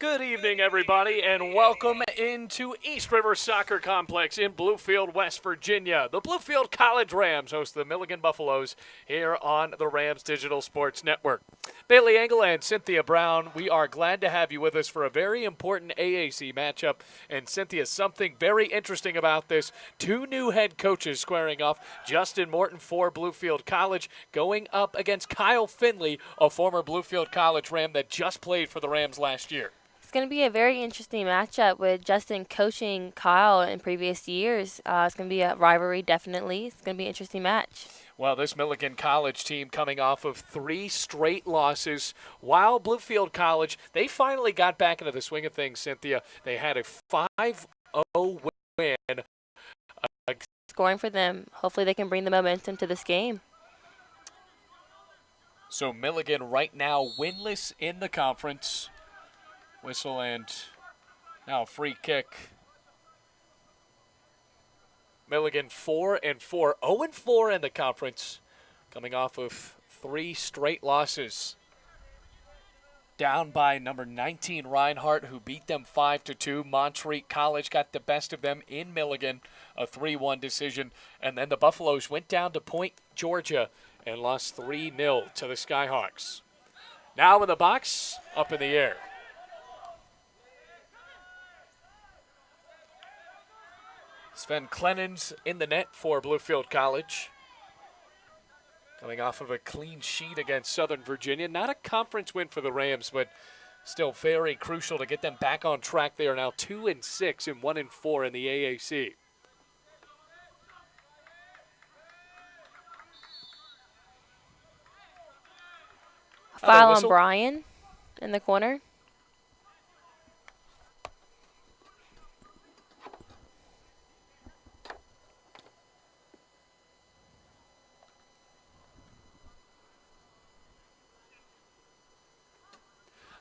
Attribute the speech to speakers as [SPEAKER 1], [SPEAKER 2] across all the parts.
[SPEAKER 1] Good evening, everybody, and welcome into East River Soccer Complex in Bluefield, West Virginia. The Bluefield College Rams host the Milligan Buffaloes here on the Rams Digital Sports Network. Bailey Engel and Cynthia Brown, we are glad to have you with us for a very important AAC matchup. And Cynthia, something very interesting about this. Two new head coaches squaring off. Justin Morton for Bluefield College going up against Kyle Finley, a former Bluefield College Ram that just played for the Rams last year.
[SPEAKER 2] It's going to be a very interesting matchup with Justin coaching Kyle in previous years. It's going to be a rivalry, definitely. It's going to be an interesting match.
[SPEAKER 1] Well, this Milligan College team coming off of 3 straight losses, while Bluefield College, they finally got back into the swing of things, Cynthia. They had a 5-0 win.
[SPEAKER 2] Scoring for them. Hopefully they can bring the momentum to this game.
[SPEAKER 1] So Milligan right now winless in the conference. Whistle and now a free kick. Milligan 4-4, 0-4 in the conference, coming off of 3 straight losses. Down by number 19 Reinhardt, who beat them 5-2. Montreat College got the best of them in Milligan, a 3-1 decision. And then the Buffaloes went down to Point, Georgia, and lost 3-0 to the Skyhawks. Now in the box, up in the air. Sven Clennons in the net for Bluefield College. Coming off of a clean sheet against Southern Virginia. Not a conference win for the Rams, but still very crucial to get them back on track. They are now 2-6 and 1-4 in the AAC.
[SPEAKER 2] Foul on Brian in the corner.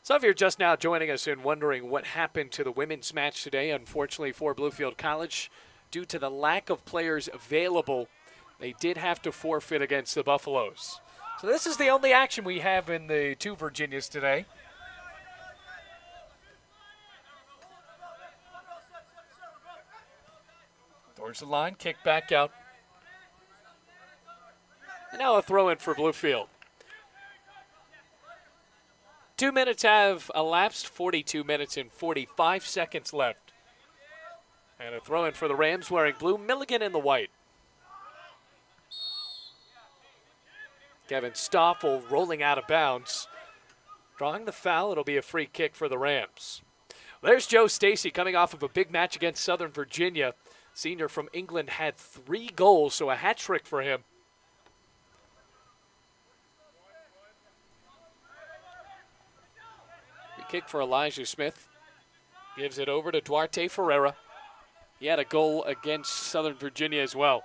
[SPEAKER 1] So if you're just now joining us and wondering what happened to the women's match today, unfortunately for Bluefield College, due to the lack of players available, they did have to forfeit against the Buffaloes. So this is the only action we have in the two Virginias today. Towards the line, kick back out. And now a throw in for Bluefield. 2 minutes have elapsed, 42 minutes and 45 seconds left. And a throw in for the Rams wearing blue, Milligan in the white. Kevin Stoffel rolling out of bounds. Drawing the foul, it'll be a free kick for the Rams. There's Joe Stacy coming off of a big match against Southern Virginia. Senior from England had 3 goals, so a hat trick for him. Kick for Elijah Smith. Gives it over to Duarte Ferreira. He had a goal against Southern Virginia as well.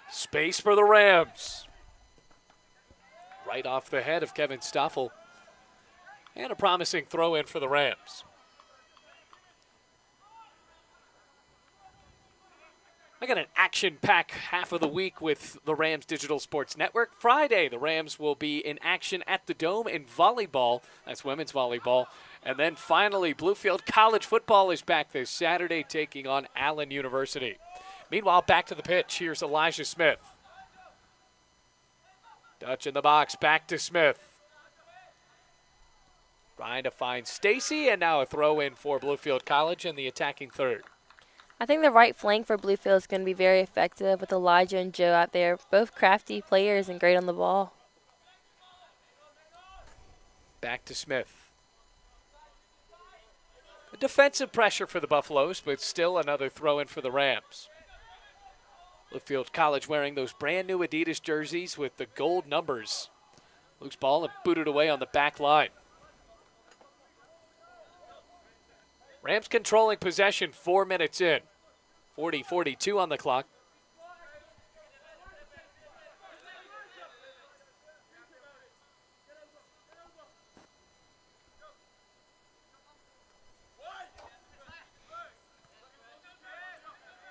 [SPEAKER 1] Space for the Rams. Right off the head of Kevin Stoffel. And a promising throw in for the Rams. I got an action-packed half of the week with the Rams Digital Sports Network. Friday, the Rams will be in action at the Dome in volleyball. That's women's volleyball. And then finally, Bluefield College football is back this Saturday, taking on Allen University. Meanwhile, back to the pitch. Here's Elijah Smith. Touch in the box, back to Smith. Trying to find Stacy, and now a throw in for Bluefield College in the attacking third.
[SPEAKER 2] I think the right flank for Bluefield is going to be very effective with Elijah and Joe out there. Both crafty players and great on the ball.
[SPEAKER 1] Back to Smith. A defensive pressure for the Buffaloes, but still another throw in for the Rams. Bluefield College wearing those brand new Adidas jerseys with the gold numbers. Loose ball and booted away on the back line. Rams controlling possession 4 minutes in. 40-42 on the clock.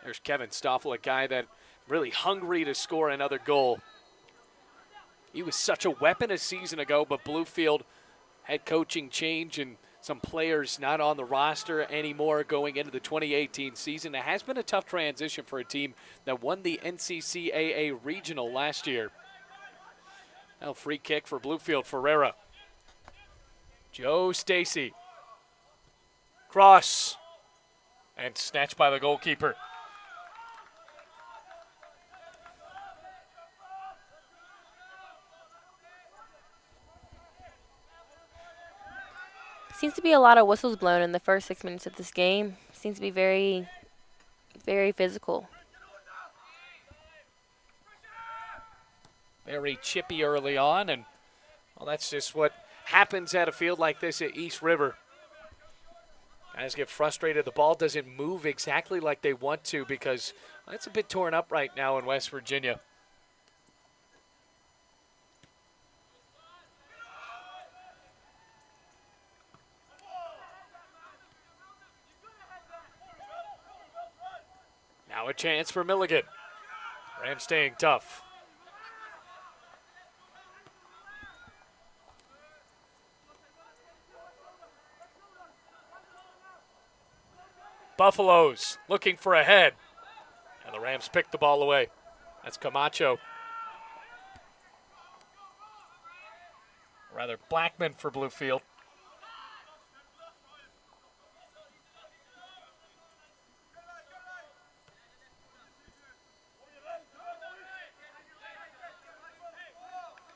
[SPEAKER 1] There's Kevin Stoffel, a guy that really hungry to score another goal. He was such a weapon a season ago, but Bluefield had coaching change and some players not on the roster anymore going into the 2018 season. It has been a tough transition for a team that won the NCCAA Regional last year. Now free kick for Bluefield. Ferreira. Joe Stacy. Cross. And snatched by the goalkeeper.
[SPEAKER 2] Seems to be a lot of whistles blown in the first 6 minutes of this game. Seems to be very, very physical.
[SPEAKER 1] Very chippy early on, and well, that's just what happens at a field like this at East River. Guys get frustrated. The ball doesn't move exactly like they want to because it's a bit torn up right now in West Virginia. Now a chance for Milligan. Rams staying tough. Buffaloes looking for a head. And the Rams pick the ball away. That's Camacho. Rather Blackman for Bluefield.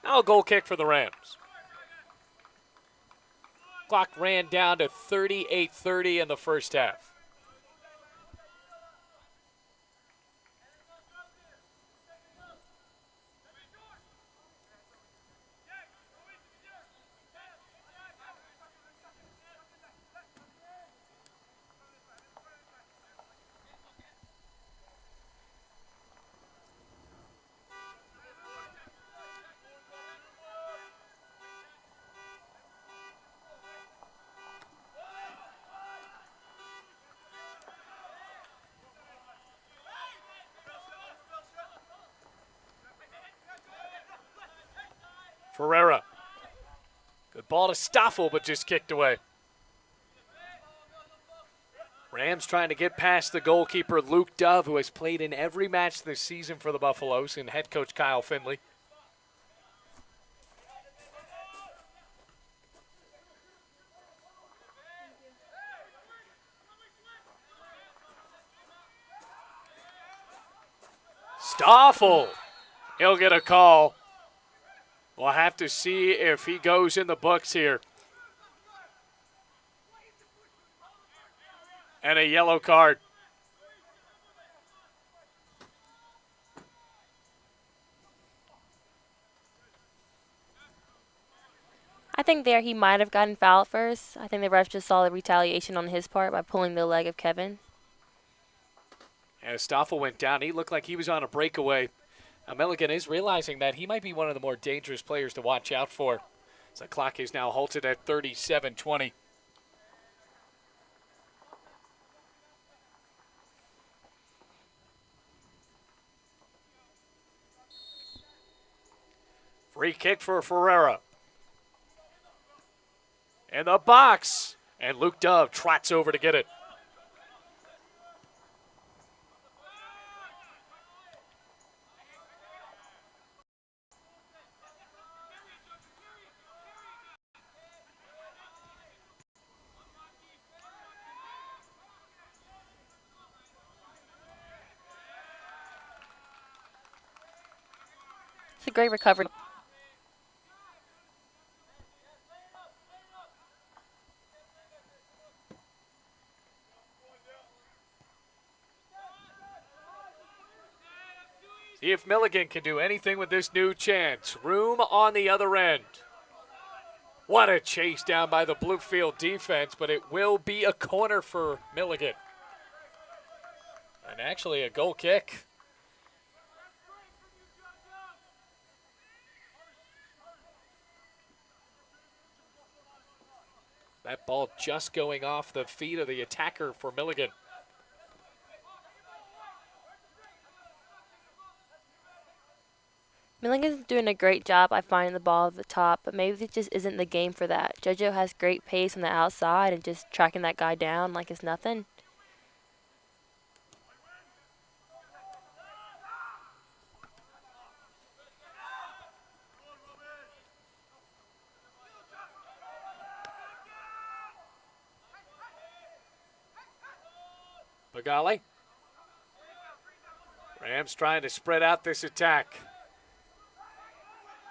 [SPEAKER 1] Now a goal kick for the Rams. Clock ran down to 38:30 in the first half. Ferreira. Good ball to Stoffel, but just kicked away. Rams trying to get past the goalkeeper, Luke Dove, who has played in every match this season for the Buffaloes, and head coach Kyle Finley. Stoffel. He'll get a call. We'll have to see if he goes in the books here. And a yellow card.
[SPEAKER 2] I think there he might have gotten fouled first. I think the ref just saw the retaliation on his part by pulling the leg of Kevin.
[SPEAKER 1] As Stoffel went down, he looked like he was on a breakaway. Now Milligan is realizing that he might be one of the more dangerous players to watch out for. So the clock is now halted at 37:20. Free kick for Ferreira. In the box. And Luke Dove trots over to get it.
[SPEAKER 2] It's a great recovery.
[SPEAKER 1] See if Milligan can do anything with this new chance. Room on the other end. What a chase down by the Bluefield defense, but it will be a corner for Milligan. And actually a goal kick. That ball just going off the feet of the attacker for Milligan.
[SPEAKER 2] Milligan's doing a great job by finding the ball at the top, but maybe it just isn't the game for that. JoJo has great pace on the outside and just tracking that guy down like it's nothing.
[SPEAKER 1] Bagali. Rams trying to spread out this attack.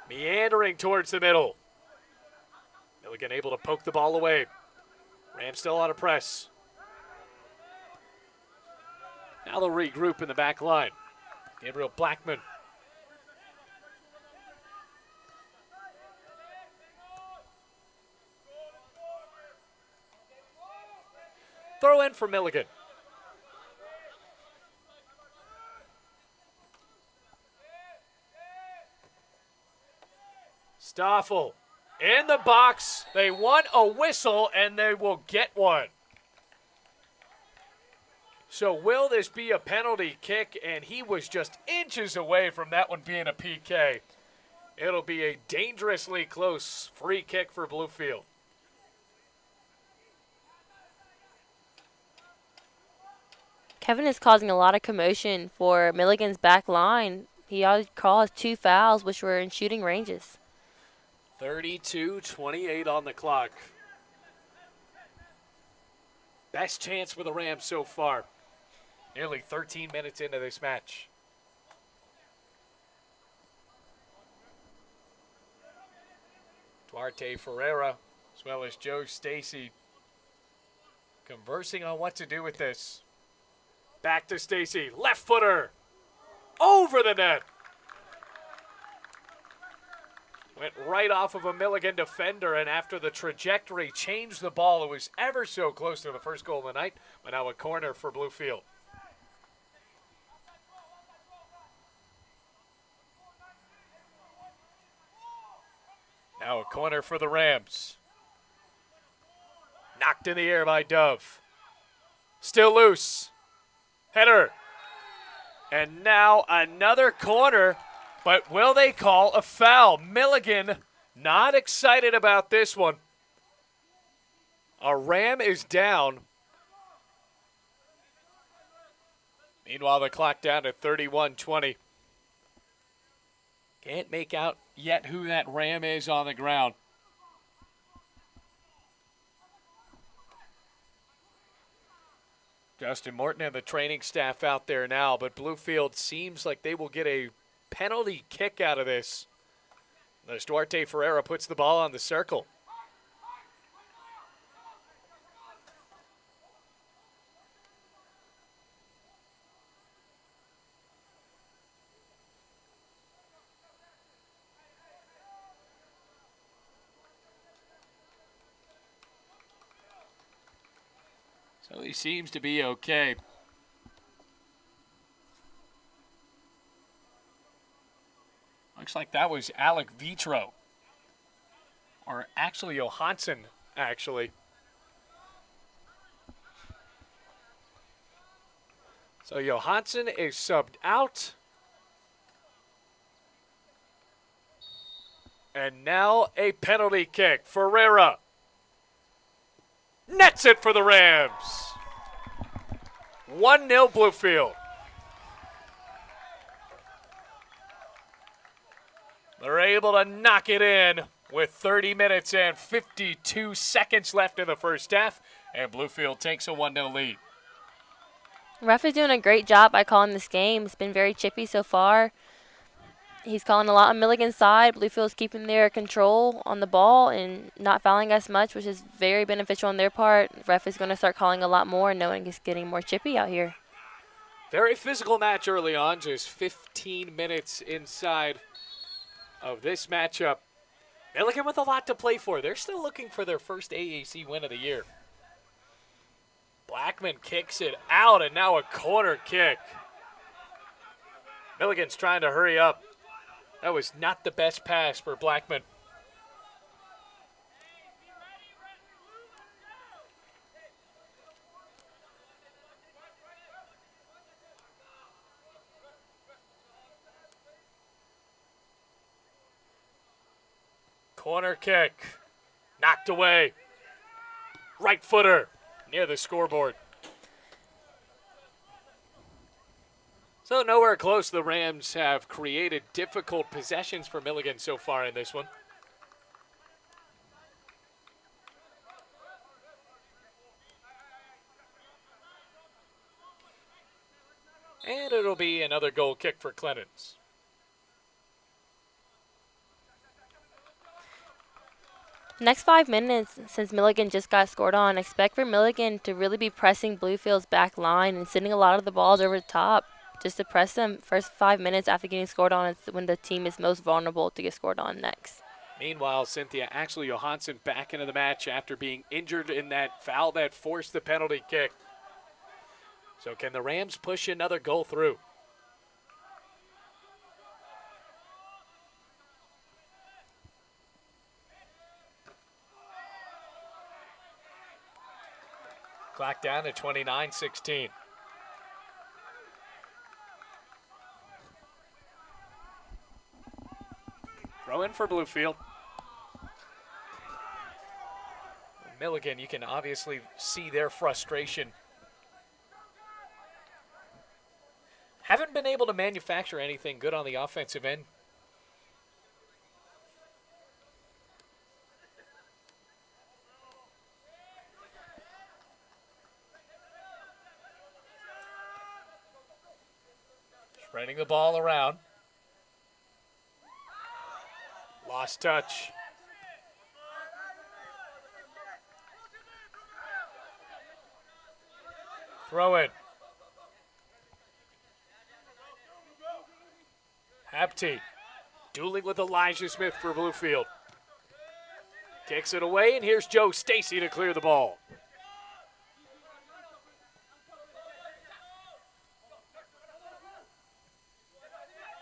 [SPEAKER 1] Meandering towards the middle. Milligan able to poke the ball away. Rams still on a press. Now they'll regroup in the back line. Gabriel Blackman. Throw in for Milligan. Stoffel in the box. They want a whistle, and they will get one. So will this be a penalty kick? And he was just inches away from that one being a PK. It'll be a dangerously close free kick for Bluefield.
[SPEAKER 2] Kevin is causing a lot of commotion for Milligan's back line. He already caused 2 fouls, which were in shooting ranges.
[SPEAKER 1] 32-28 on the clock. Best chance for the Rams so far. Nearly 13 minutes into this match. Duarte Ferreira, as well as Joe Stacy, conversing on what to do with this. Back to Stacy, left footer, over the net. Went right off of a Milligan defender, and after the trajectory changed the ball, it was ever so close to the first goal of the night, but now a corner for Bluefield. Now a corner for the Rams. Knocked in the air by Dove. Still loose. Header. And now another corner, but will they call a foul? Milligan not excited about this one. A Ram is down. Meanwhile, the clock down to 31-20. Can't make out yet who that Ram is on the ground. Justin Morton and the training staff out there now, but Bluefield seems like they will get a penalty kick out of this. As Duarte Ferreira puts the ball on the circle. So he seems to be okay. Looks like that was Alec Vitro. Or actually Johansson, actually. So Johansson is subbed out. And now a penalty kick. Ferreira nets it for the Rams. 1-0 Bluefield. They're able to knock it in with 30 minutes and 52 seconds left in the first half, and Bluefield takes a 1-0 lead.
[SPEAKER 2] Ref is doing a great job by calling this game. It's been very chippy so far. He's calling a lot on Milligan's side. Bluefield's keeping their control on the ball and not fouling as much, which is very beneficial on their part. Ref is going to start calling a lot more, knowing it's getting more chippy out here.
[SPEAKER 1] Very physical match early on, just 15 minutes inside of this matchup. Milligan with a lot to play for. They're still looking for their first AAC win of the year. Blackman kicks it out, and now a corner kick. Milligan's trying to hurry up. That was not the best pass for Blackman. Corner kick. Knocked away. Right footer near the scoreboard. So nowhere close. The Rams have created difficult possessions for Milligan so far in this one. And it'll be another goal kick for Clemens.
[SPEAKER 2] Next 5 minutes, since Milligan just got scored on, expect for Milligan to really be pressing Bluefield's back line and sending a lot of the balls over the top just to press them. First 5 minutes after getting scored on is when the team is most vulnerable to get scored on next.
[SPEAKER 1] Meanwhile, Cynthia, actually Johansson back into the match after being injured in that foul that forced the penalty kick. So can the Rams push another goal through? Clock down to 29-16. Throw in for Bluefield. Milligan, you can obviously see their frustration. Haven't been able to manufacture anything good on the offensive end. Spreading the ball around. Lost touch. Throw it. Hapti dueling with Elijah Smith for Bluefield. Kicks it away, and here's Joe Stacy to clear the ball.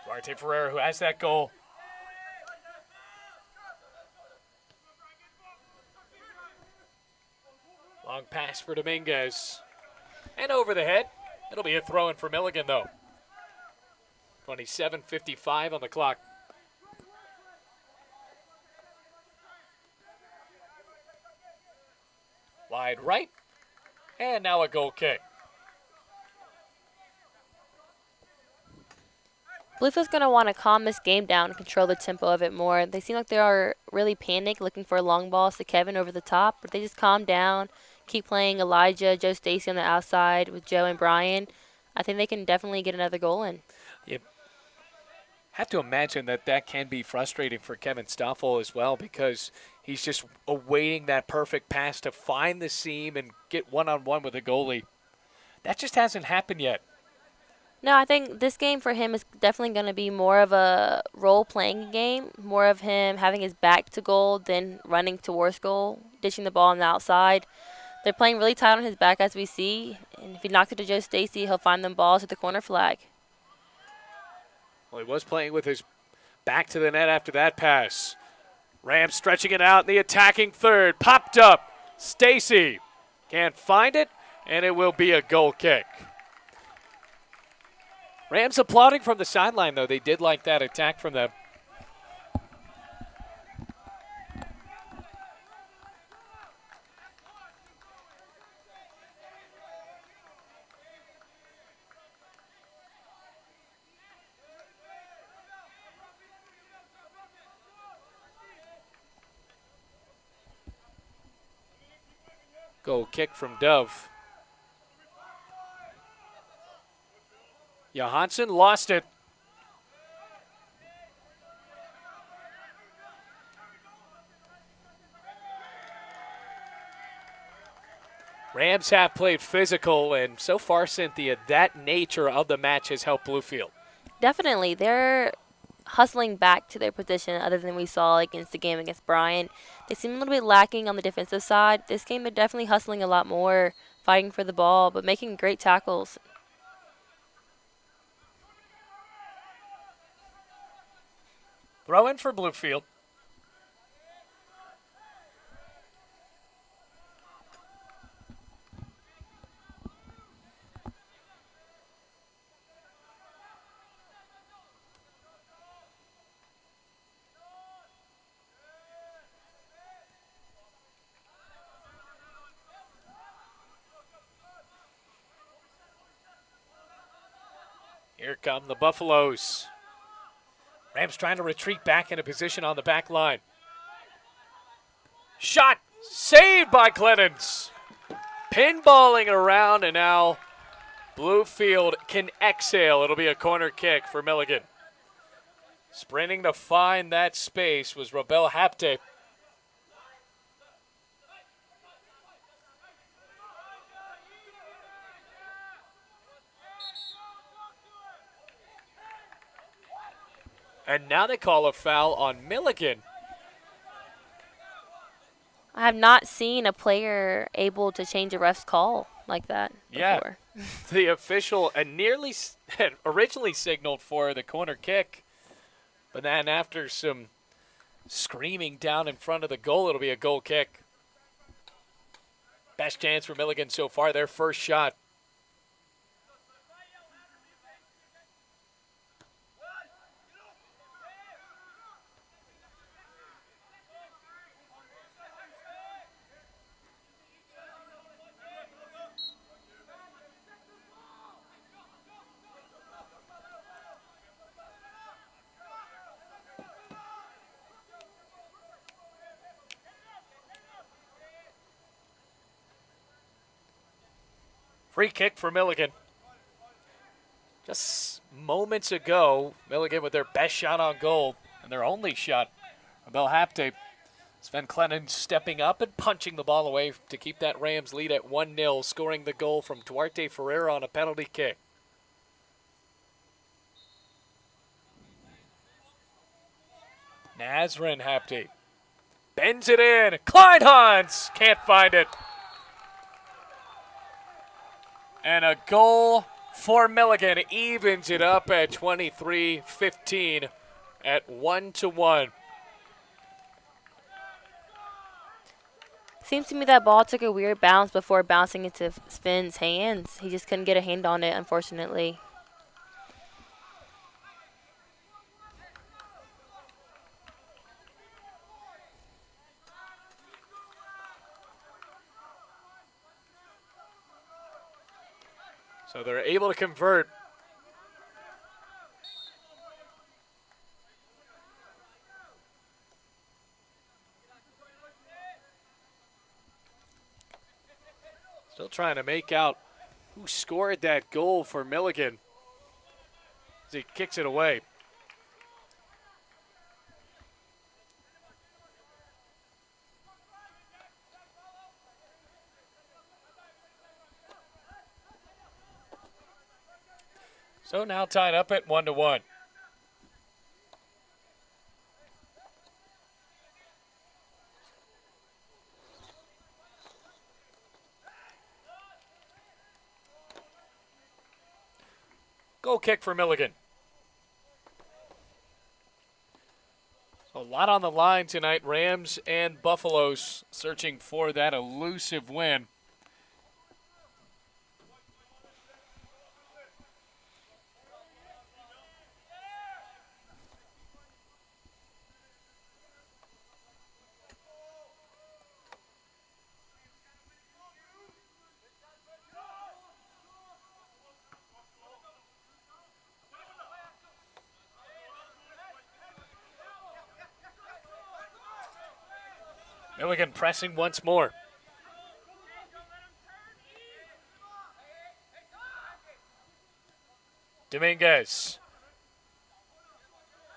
[SPEAKER 1] Duarte Ferreira, who has that goal. Long pass for Dominguez. And over the head. It'll be a throw-in for Milligan, though. 27:55 on the clock. Wide right. And now a goal kick.
[SPEAKER 2] Bluefield's going to want to calm this game down and control the tempo of it more. They seem like they are really panicked, looking for long balls to Kevin over the top, but they just calm down, keep playing Elijah, Joe Stacy on the outside with Joe and Brian. I think they can definitely get another goal in.
[SPEAKER 1] You have to imagine that can be frustrating for Kevin Stoffel as well, because he's just awaiting that perfect pass to find the seam and get one-on-one with the goalie. That just hasn't happened yet.
[SPEAKER 2] No, I think this game for him is definitely going to be more of a role-playing game, more of him having his back to goal than running towards goal, dishing the ball on the outside. They're playing really tight on his back, as we see, and if he knocks it to Joe Stacy, he'll find them balls at the corner flag.
[SPEAKER 1] Well, he was playing with his back to the net after that pass. Rams stretching it out in the attacking third. Popped up. Stacy can't find it, and it will be a goal kick. Rams applauding from the sideline, though. They did like that attack from them. Goal kick from Dove. Johansson lost it. Rams have played physical, and so far, Cynthia, that nature of the match has helped Bluefield.
[SPEAKER 2] Definitely. They're hustling back to their position other than we saw against the game against Bryan. They seem a little bit lacking on the defensive side. This game, they're definitely hustling a lot more, fighting for the ball, but making great tackles.
[SPEAKER 1] Throw in for Bluefield. Here come the Buffaloes. Rams trying to retreat back into position on the back line. Shot saved by Clemens. Pinballing around, and now Bluefield can exhale. It'll be a corner kick for Milligan. Sprinting to find that space was Robel Hapte. And now they call a foul on Milligan.
[SPEAKER 2] I have not seen a player able to change a ref's call like that before.
[SPEAKER 1] Yeah, the official nearly had originally signaled for the corner kick, but then after some screaming down in front of the goal, it'll be a goal kick. Best chance for Milligan so far, their first shot. Free kick for Milligan. Just moments ago, Milligan with their best shot on goal and their only shot. Abel Hapte. Sven Clennon stepping up and punching the ball away to keep that Rams lead at 1-0, scoring the goal from Duarte Ferreira on a penalty kick. Nazrin Hapte bends it in. Kleinhans can't find it. And a goal for Milligan evens it up at 23-15 at 1-1.
[SPEAKER 2] Seems to me that ball took a weird bounce before bouncing into Sven's hands. He just couldn't get a hand on it, unfortunately.
[SPEAKER 1] So they're able to convert. Still trying to make out who scored that goal for Milligan as he kicks it away. So now tied up at 1-1. Goal kick for Milligan. So a lot on the line tonight. Rams and Buffaloes searching for that elusive win. Milligan pressing once more. Dominguez.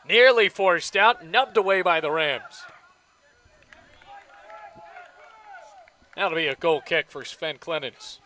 [SPEAKER 1] Nearly forced out, nubbed away by the Rams. That'll be a goal kick for Sven Clemens.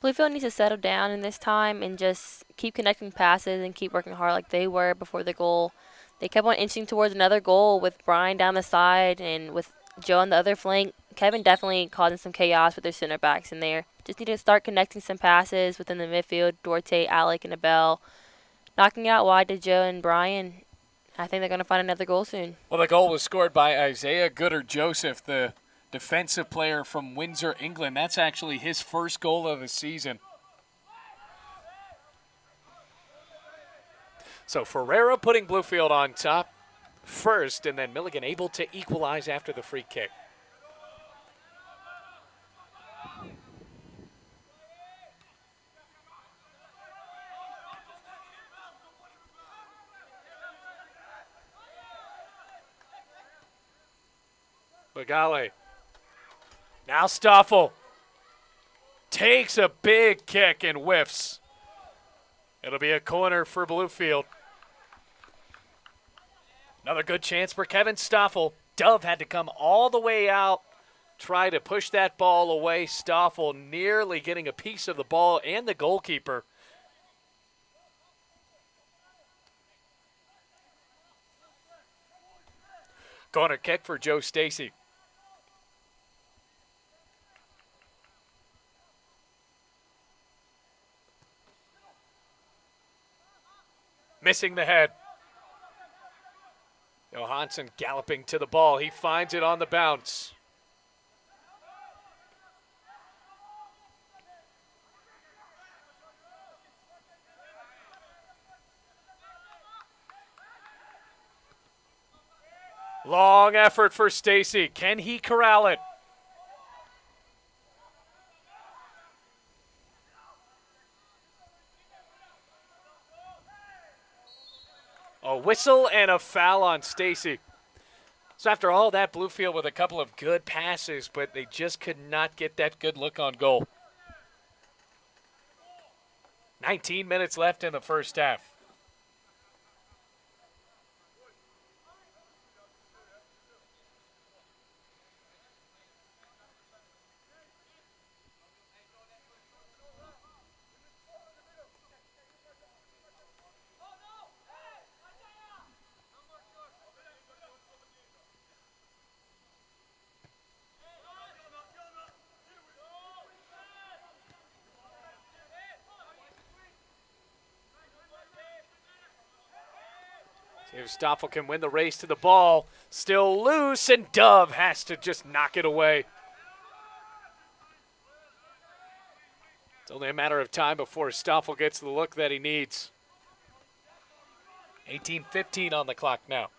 [SPEAKER 2] Bluefield needs to settle down in this time and just keep connecting passes and keep working hard like they were before the goal. They kept on inching towards another goal with Brian down the side and with Joe on the other flank. Kevin definitely causing some chaos with their center backs in there. Just need to start connecting some passes within the midfield. Duarte, Alec, and Abel. Knocking out wide to Joe and Brian. I think they're going to find another goal soon.
[SPEAKER 1] Well, the goal was scored by Isaiah Gooder-Joseph, the defensive player from Windsor, England. That's actually his first goal of the season. So Ferreira putting Bluefield on top first, and then Milligan able to equalize after the free kick. Bagale. Now Stoffel takes a big kick and whiffs. It'll be a corner for Bluefield. Another good chance for Kevin Stoffel. Dove had to come all the way out, try to push that ball away. Stoffel nearly getting a piece of the ball and the goalkeeper. Corner kick for Joe Stacy. Missing the head. Johansson galloping to the ball. He finds it on the bounce. Long effort for Stacy. Can he corral it? A whistle and a foul on Stacy. So after all that, Bluefield with a couple of good passes, but they just could not get that good look on goal. 19 minutes left in the first half. If Stoffel can win the race to the ball, still loose, and Dove has to just knock it away. It's only a matter of time before Stoffel gets the look that he needs. 18:15 on the clock now.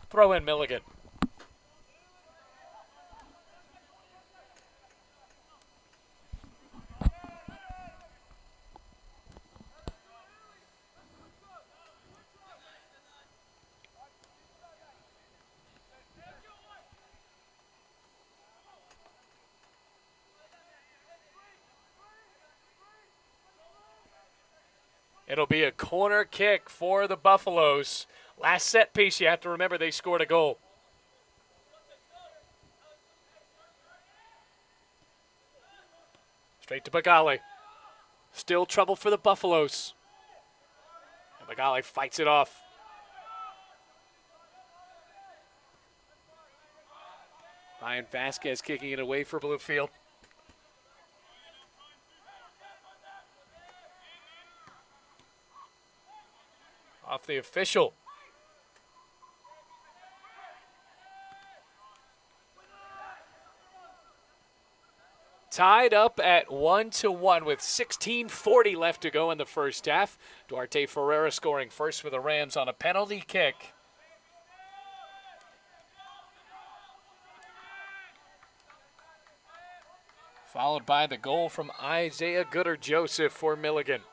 [SPEAKER 1] Throw in Milligan. It'll be a corner kick for the Buffaloes. Last set piece, you have to remember they scored a goal. Straight to Bagale. Still trouble for the Buffaloes. And Bagale fights it off. Ryan Vasquez kicking it away for Bluefield. Off the official. Tied up at 1-1 with 16:40 left to go in the first half. Duarte Ferreira scoring first for the Rams on a penalty kick. Followed by the goal from Isaiah Gooder-Joseph for Milligan.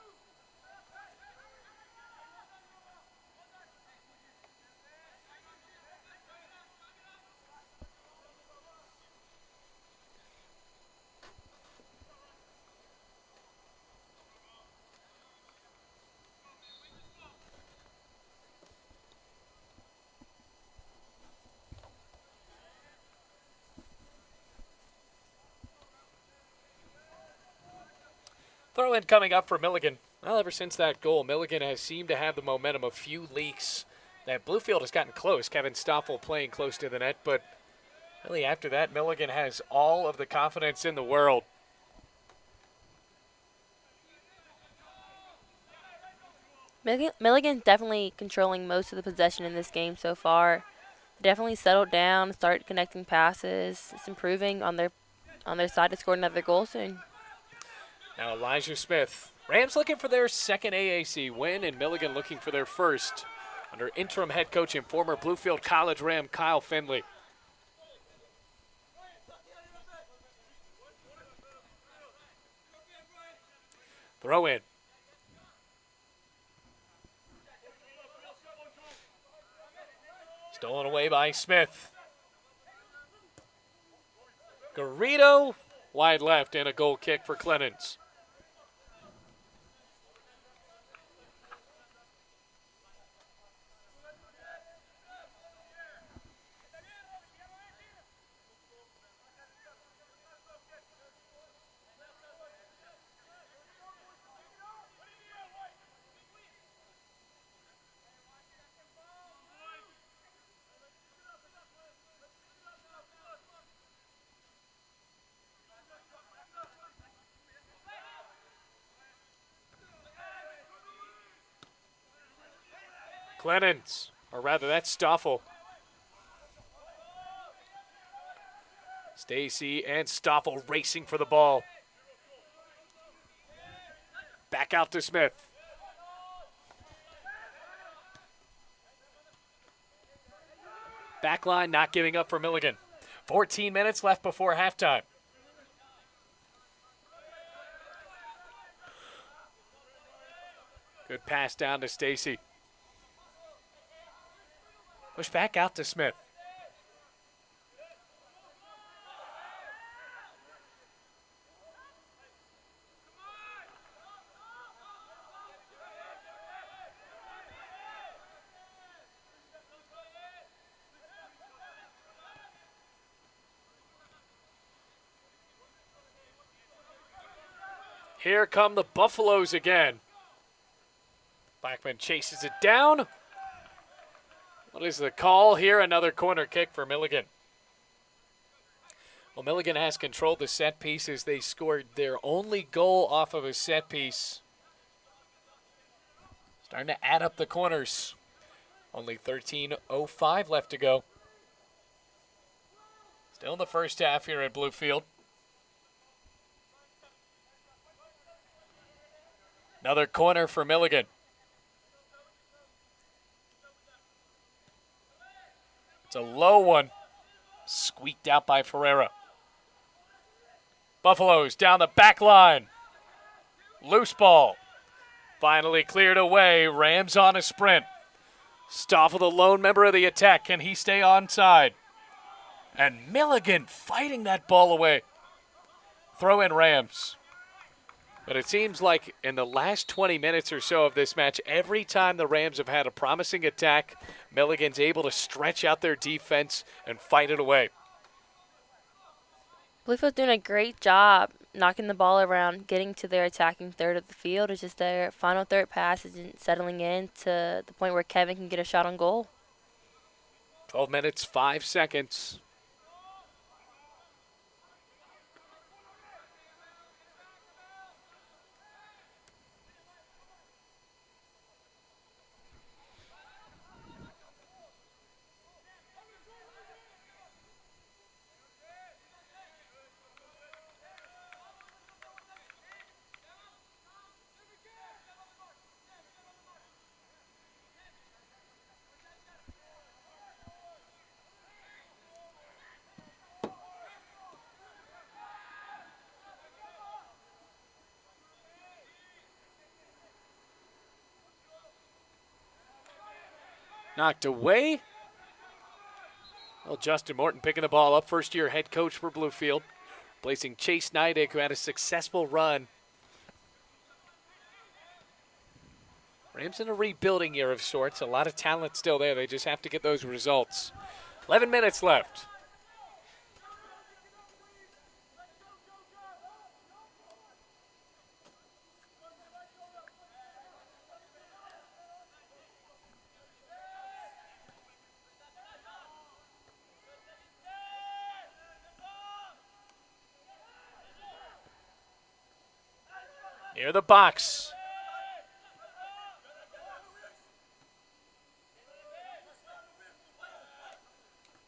[SPEAKER 1] Throw in coming up for Milligan. Well, ever since that goal, Milligan has seemed to have the momentum. A few leaks that Bluefield has gotten close. Kevin Stoffel playing close to the net, but really after that, Milligan has all of the confidence in the world.
[SPEAKER 2] Milligan's definitely controlling most of the possession in this game so far. Definitely settled down, start connecting passes. It's improving on their side to score another goal soon.
[SPEAKER 1] Now Elijah Smith. Rams looking for their second AAC win, and Milligan looking for their first under interim head coach and former Bluefield College Ram Kyle Finley. Throw in. Stolen away by Smith. Garrido, wide left, and a goal kick for Clemens. Clemens, or rather that's Stoffel. Stacy and Stoffel racing for the ball. Back out to Smith. Backline not giving up for Milligan. 14 minutes left before halftime. Good pass down to Stacy. Push back out to Smith. Here come the Buffaloes again. Blackman chases it down. What is the call here? Another corner kick for Milligan. Well, Milligan has controlled the set piece as they scored their only goal off of a set piece. Starting to add up the corners. Only 13:05 left to go. Still in the first half here at Bluefield. Another corner for Milligan. It's a low one. Squeaked out by Ferreira. Buffaloes down the back line. Loose ball. Finally cleared away. Rams on a sprint. Stoffel, the lone member of the attack. Can he stay onside? And Milligan fighting that ball away. Throw in Rams. But it seems like in the last 20 minutes or so of this match, every time the Rams have had a promising attack, Milligan's able to stretch out their defense and fight it away.
[SPEAKER 2] Bluefield's doing a great job knocking the ball around, getting to their attacking third of the field. It's just their final third pass isn't settling in to the point where Kevin can get a shot on goal.
[SPEAKER 1] 12 minutes, 5 seconds. Knocked away. Well, Justin Morton picking the ball up. First-year head coach for Bluefield. Placing Chase Neidig, who had a successful run. Rams in a rebuilding year of sorts. A lot of talent still there. They just have to get those results. 11 minutes left. Near the box.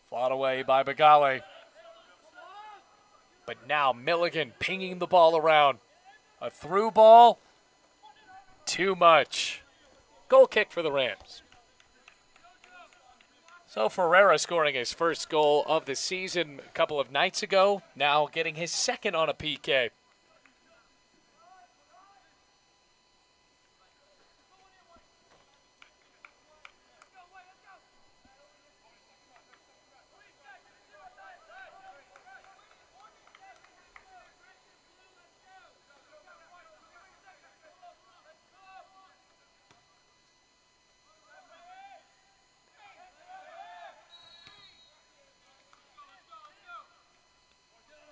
[SPEAKER 1] Fought away by Bagale. But now Milligan pinging the ball around. A through ball. Too much. Goal kick for the Rams. So Ferreira scoring his first goal of the season a couple of nights ago. Now getting his second on a PK.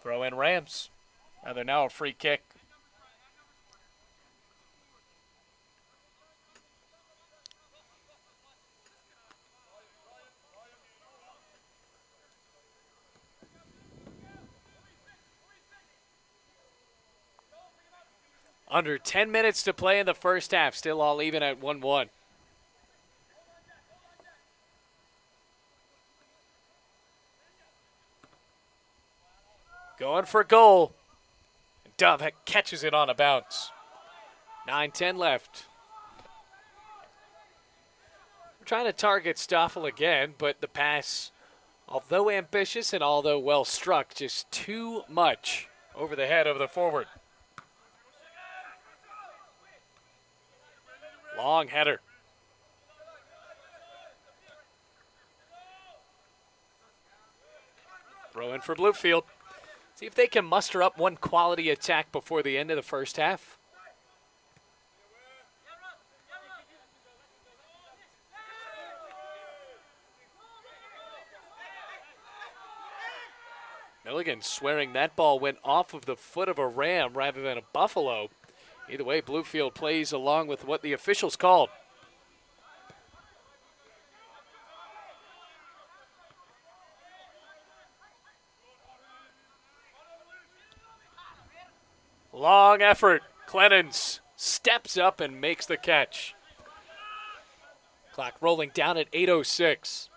[SPEAKER 1] Throw in Rams. They're now a free kick. Under 10 minutes to play in the first half. Still all even at 1-1. Going for goal. Dove catches it on a bounce. 9-10 left. We're trying to target Stoffel again, but the pass, although ambitious and although well struck, just too much over the head of the forward. Long header. Throw in for Bluefield. See if they can muster up one quality attack before the end of the first half. Milligan swearing that ball went off of the foot of a Ram rather than a Buffalo. Either way, Bluefield plays along with what the officials called. Long effort. Clennons steps up and makes the catch. Clock rolling down at 8:06.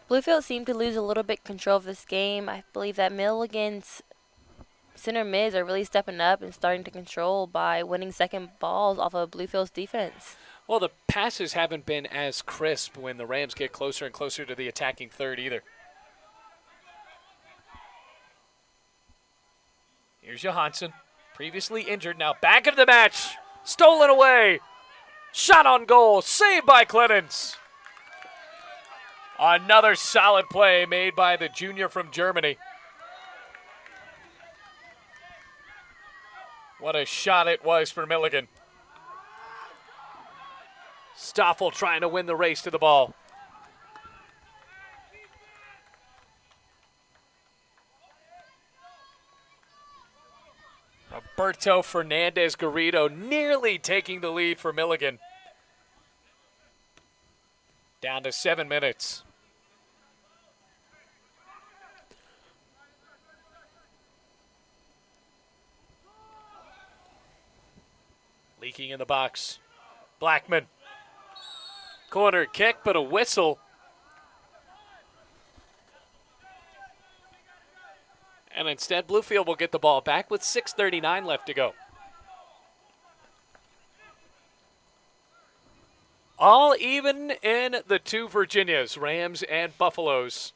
[SPEAKER 2] Bluefield seemed to lose a little bit control of this game. I believe that Milligan's center mids are really stepping up and starting to control by winning second balls off of Bluefield's defense.
[SPEAKER 1] Well, the passes haven't been as crisp when the Rams get closer and closer to the attacking third either. Here's Johansson, previously injured, now back into the match. Stolen away. Shot on goal, saved by Clennons. Another solid play made by the junior from Germany. What a shot it was for Milligan. Stoffel trying to win the race to the ball. Roberto Fernandez Garrido nearly taking the lead for Milligan. Down to 7 minutes. Leaking in the box. Blackman. Corner kick, but a whistle. And instead, Bluefield will get the ball back with 6:39 left to go. All even in the two Virginias, Rams and Buffaloes.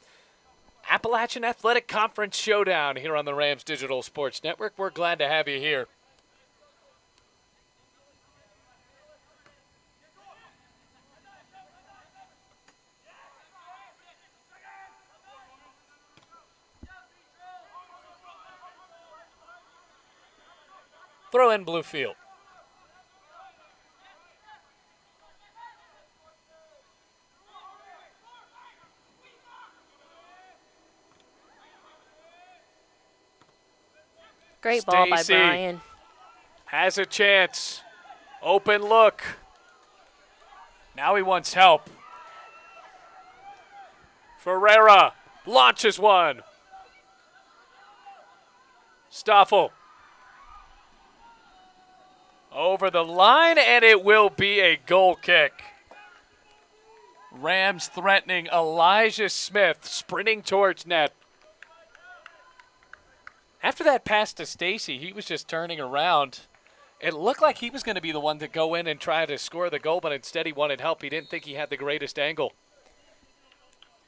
[SPEAKER 1] Appalachian Athletic Conference showdown here on the Rams Digital Sports Network. We're glad to have you here. Throw in Bluefield.
[SPEAKER 2] Great ball by
[SPEAKER 1] Stacy
[SPEAKER 2] Brian.
[SPEAKER 1] has a chance. Open look. Now he wants help. Ferreira launches one. Stoffel. Over the line, and it will be a goal kick. Rams threatening Elijah Smith, sprinting towards net. After that pass to Stacy, he was just turning around. It looked like he was going to be the one to go in and try to score the goal, but instead he wanted help. He didn't think he had the greatest angle.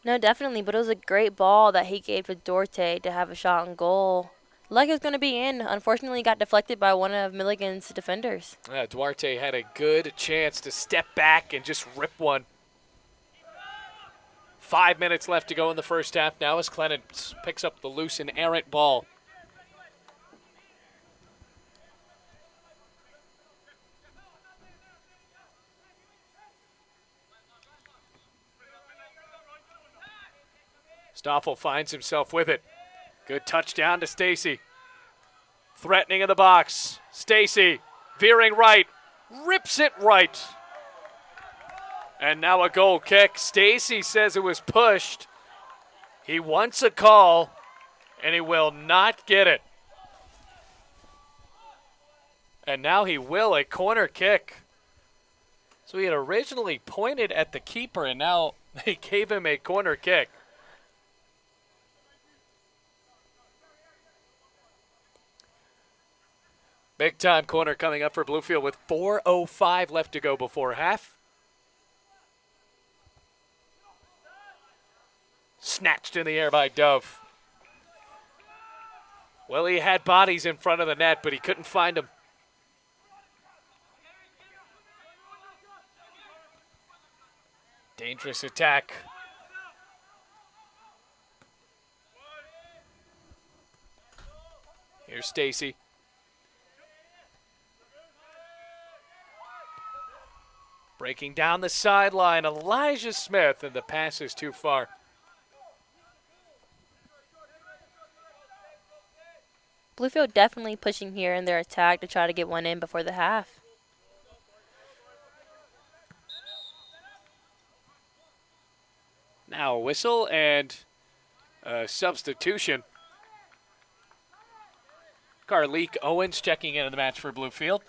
[SPEAKER 2] No, definitely, but it was a great ball that he gave to Duarte to have a shot on goal. Like it was going to be in. Unfortunately, he got deflected by one of Milligan's defenders.
[SPEAKER 1] Duarte had a good chance to step back and just rip one. 5 minutes left to go in the first half now as Clemens picks up the loose and errant ball. Stoffel finds himself with it. Good touchdown to Stacy. Threatening in the box. Stacy veering right. Rips it right. And now a goal kick. Stacy says it was pushed. He wants a call, and he will not get it. And now he will, a corner kick. So he had originally pointed at the keeper, and now they gave him a corner kick. Big time corner coming up for Bluefield with 4:05 left to go before half. Snatched in the air by Dove. Well, he had bodies in front of the net, but he couldn't find them. Dangerous attack. Here's Stacy. Breaking down the sideline, Elijah Smith, and the pass is too far.
[SPEAKER 2] Bluefield definitely pushing here in their attack to try to get one in before the half.
[SPEAKER 1] Now a whistle and a substitution. Carleek Owens checking into the match for Bluefield.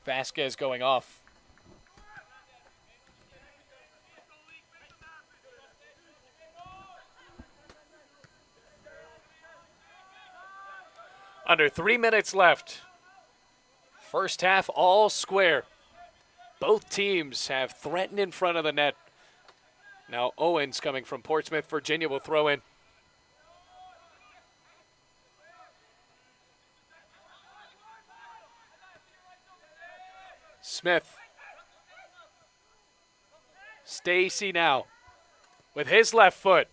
[SPEAKER 1] Vasquez going off. Under 3 minutes left. First half all square. Both teams have threatened in front of the net. Now Owens coming from Portsmouth, Virginia will throw in. Smith. Stacy now with his left foot.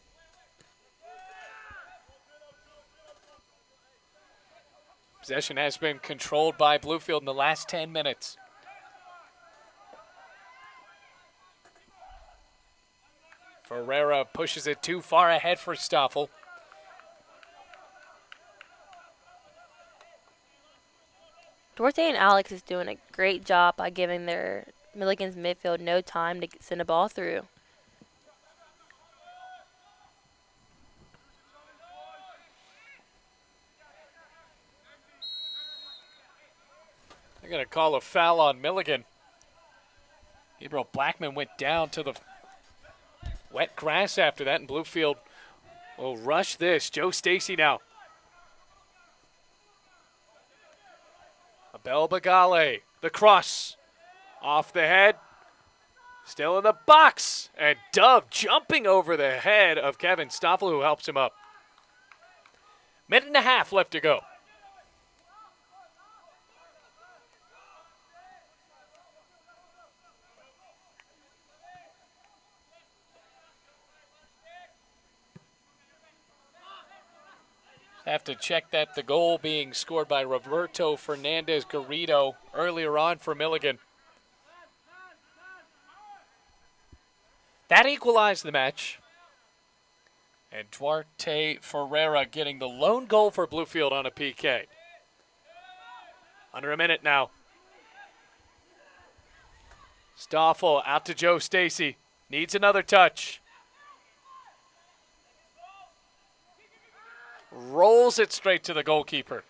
[SPEAKER 1] Possession has been controlled by Bluefield in the last 10 minutes. Ferreira pushes it too far ahead for Stoffel.
[SPEAKER 2] Duarte and Alex is doing a great job by giving their Milligan's midfield no time to send a ball through.
[SPEAKER 1] They're going to call a foul on Milligan. Gabriel Blackman went down to the wet grass after that, and Bluefield will rush this. Joe Stacy now. Abel Bagale, the cross. Off the head. Still in the box. And Dove jumping over the head of Kevin Stoffel, who helps him up. Minute and a half left to go. Have to check that the goal being scored by Roberto Fernandez Garrido earlier on for Milligan. That equalized the match. And Duarte Ferreira getting the lone goal for Bluefield on a PK. Under a minute now. Stoffel out to Joe Stacy. Needs another touch. rolls it straight to the goalkeeper.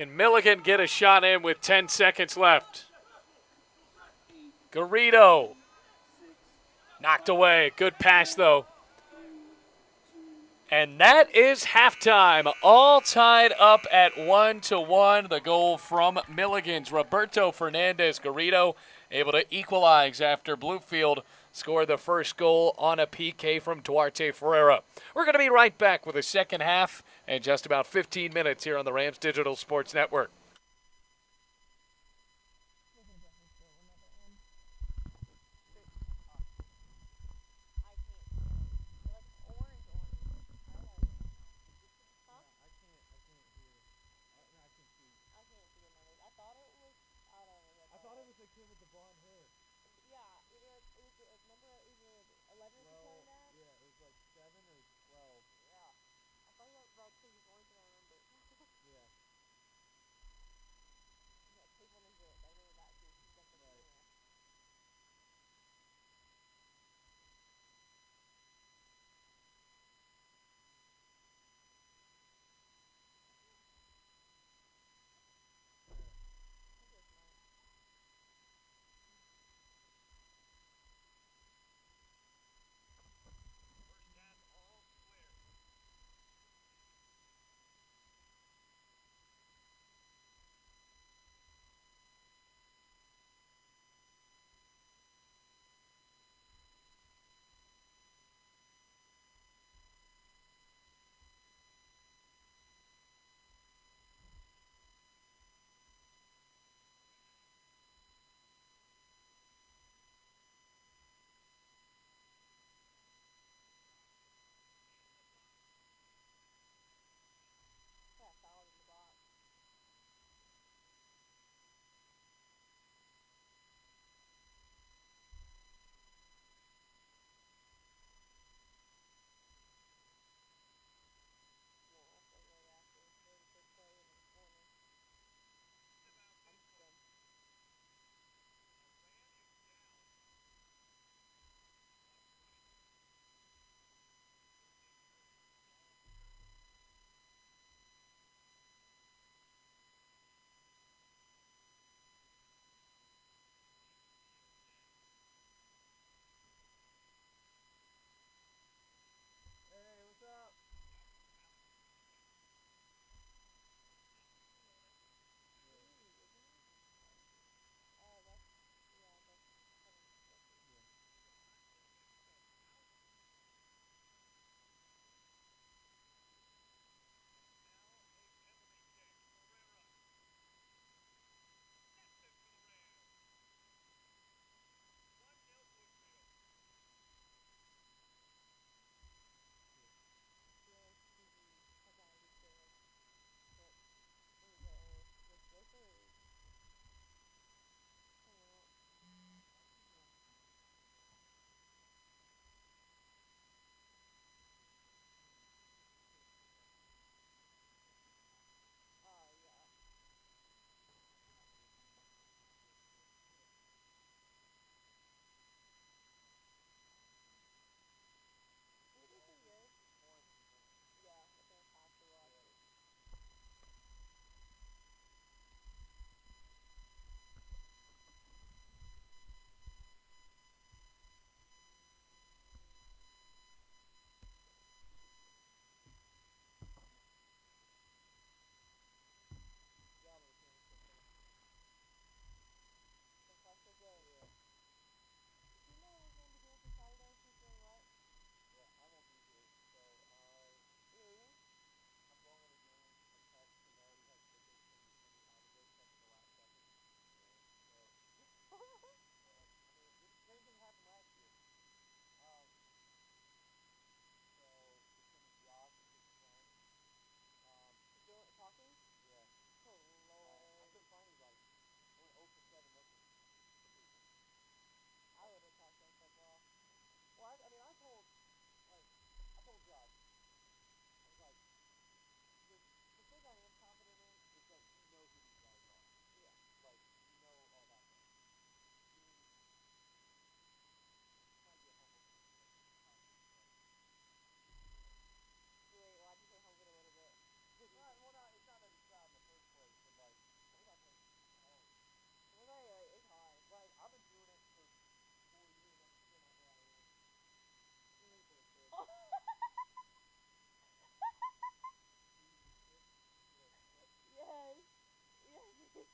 [SPEAKER 1] Can Milligan get a shot in with 10 seconds left? Garrido. Knocked away. Good pass, though. And that is halftime. All tied up at 1-1. The goal from Milligan's Roberto Fernandez Garrido able to equalize after Bluefield scored the first goal on a PK from Duarte Ferreira. We're going to be right back with the second half in just about 15 minutes here on the Rams Digital Sports Network.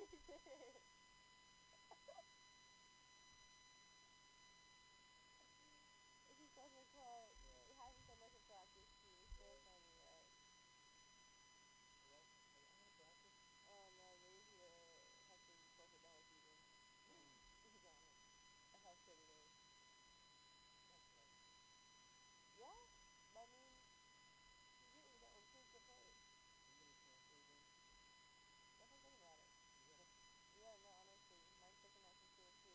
[SPEAKER 2] He's such a clutch. He has him so much in practice too. It's so funny, right? Oh no, maybe he has to forfeit the whole season. He's on it. That's how shit it is. Yeah, but I mean, he's getting that one too, good play. Definitely think about it. Yeah, no, honestly, mine's taking that consider too.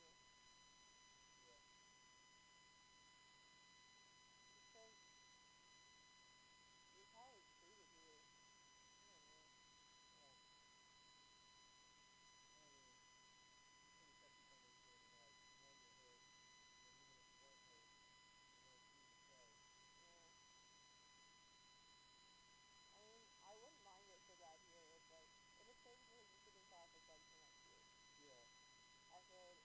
[SPEAKER 2] Because you're probably treated here. I don't know. Yeah. I mean, I wouldn't mind it so bad here if, like, if it stays with his receiving prospects like for next year. I said,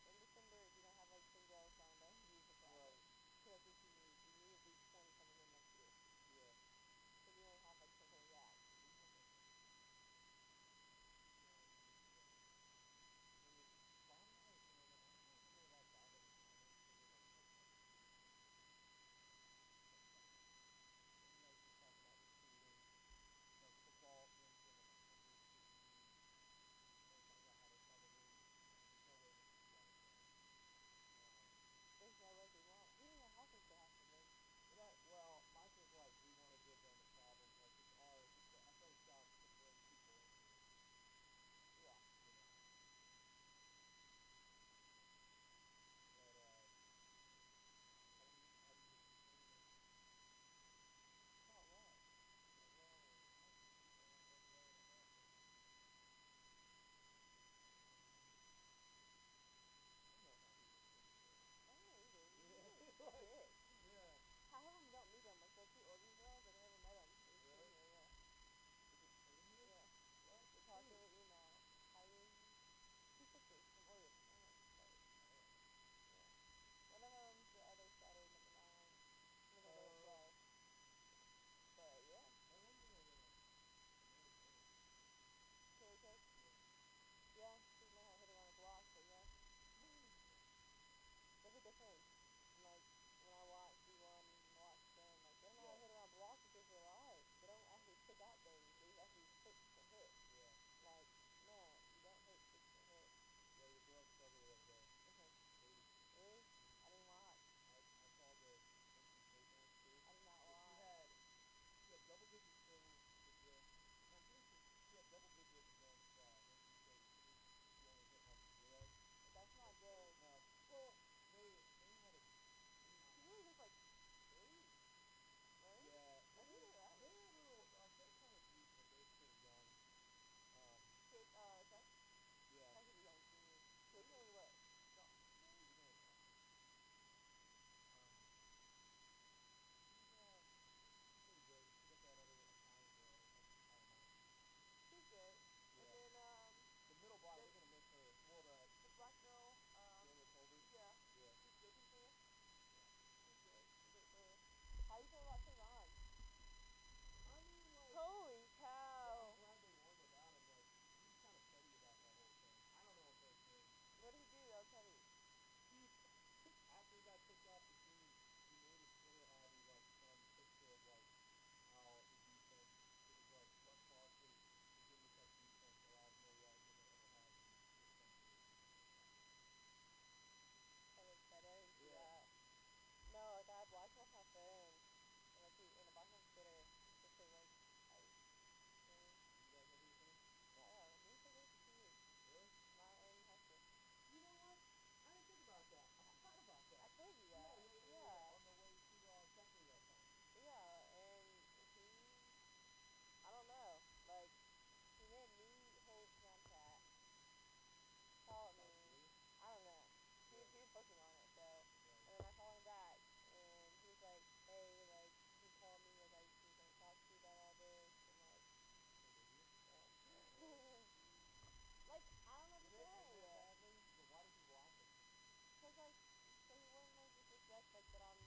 [SPEAKER 2] in December, if you don't have, like, 10 girls signed, don't use the project. Because that's what you need. You need at least 20 coming in next year. Because you only have, like, 10 coming back. There's no way they won't. Even the Hawkins still has to win. Yeah. About what? I don't know either. He's really sick. Half of them don't meet him. Like, they're two Oregon girls that never met him. They just came here, yeah. Yeah. They're talking with email. Two sisters from Oregon. I don't know. Sorry. Yeah. One of them's the other starter, number 9. One of them number 12. But, yeah. Taylor Cook? Yeah. She doesn't know how to hit it on the block, but yeah. There's a difference. Like, when I watch D1 and watch them, like, they don't know how to hit it on block because they're alive. They don't actually pick out things. They actually hit to hit. Like, man, you don't hit just to hit. Okay. Really? I didn't watch. I did not watch. That's not good. He really looks like 3. Right? I think they're right. Chuck? Chuck is a young senior. He's only what? She's good. And then, the black girl, yeah. She's good. She's new. She's good. She's good player. How do you feel about Trayvon? Holy cow. What did he do that was heavy? That looks better. I didn't see that. No, that black girl's my friend. And the black girl's bitter. Just cause, like, I... Yeah, me and Trey dated for 2 years. Not in high school. I told you that. Yeah. Yeah, and he... I don't know. Like, he made me his Snapchat. Followed me. I don't know. He was posting on it, so... And then I followed him back, and he was like, hey, like, he called me, like, he was gonna talk to you about all this, and, like... Yeah. Like, I don't know what to say. Cause, like, so he wouldn't, like, disrespect, like, that I'm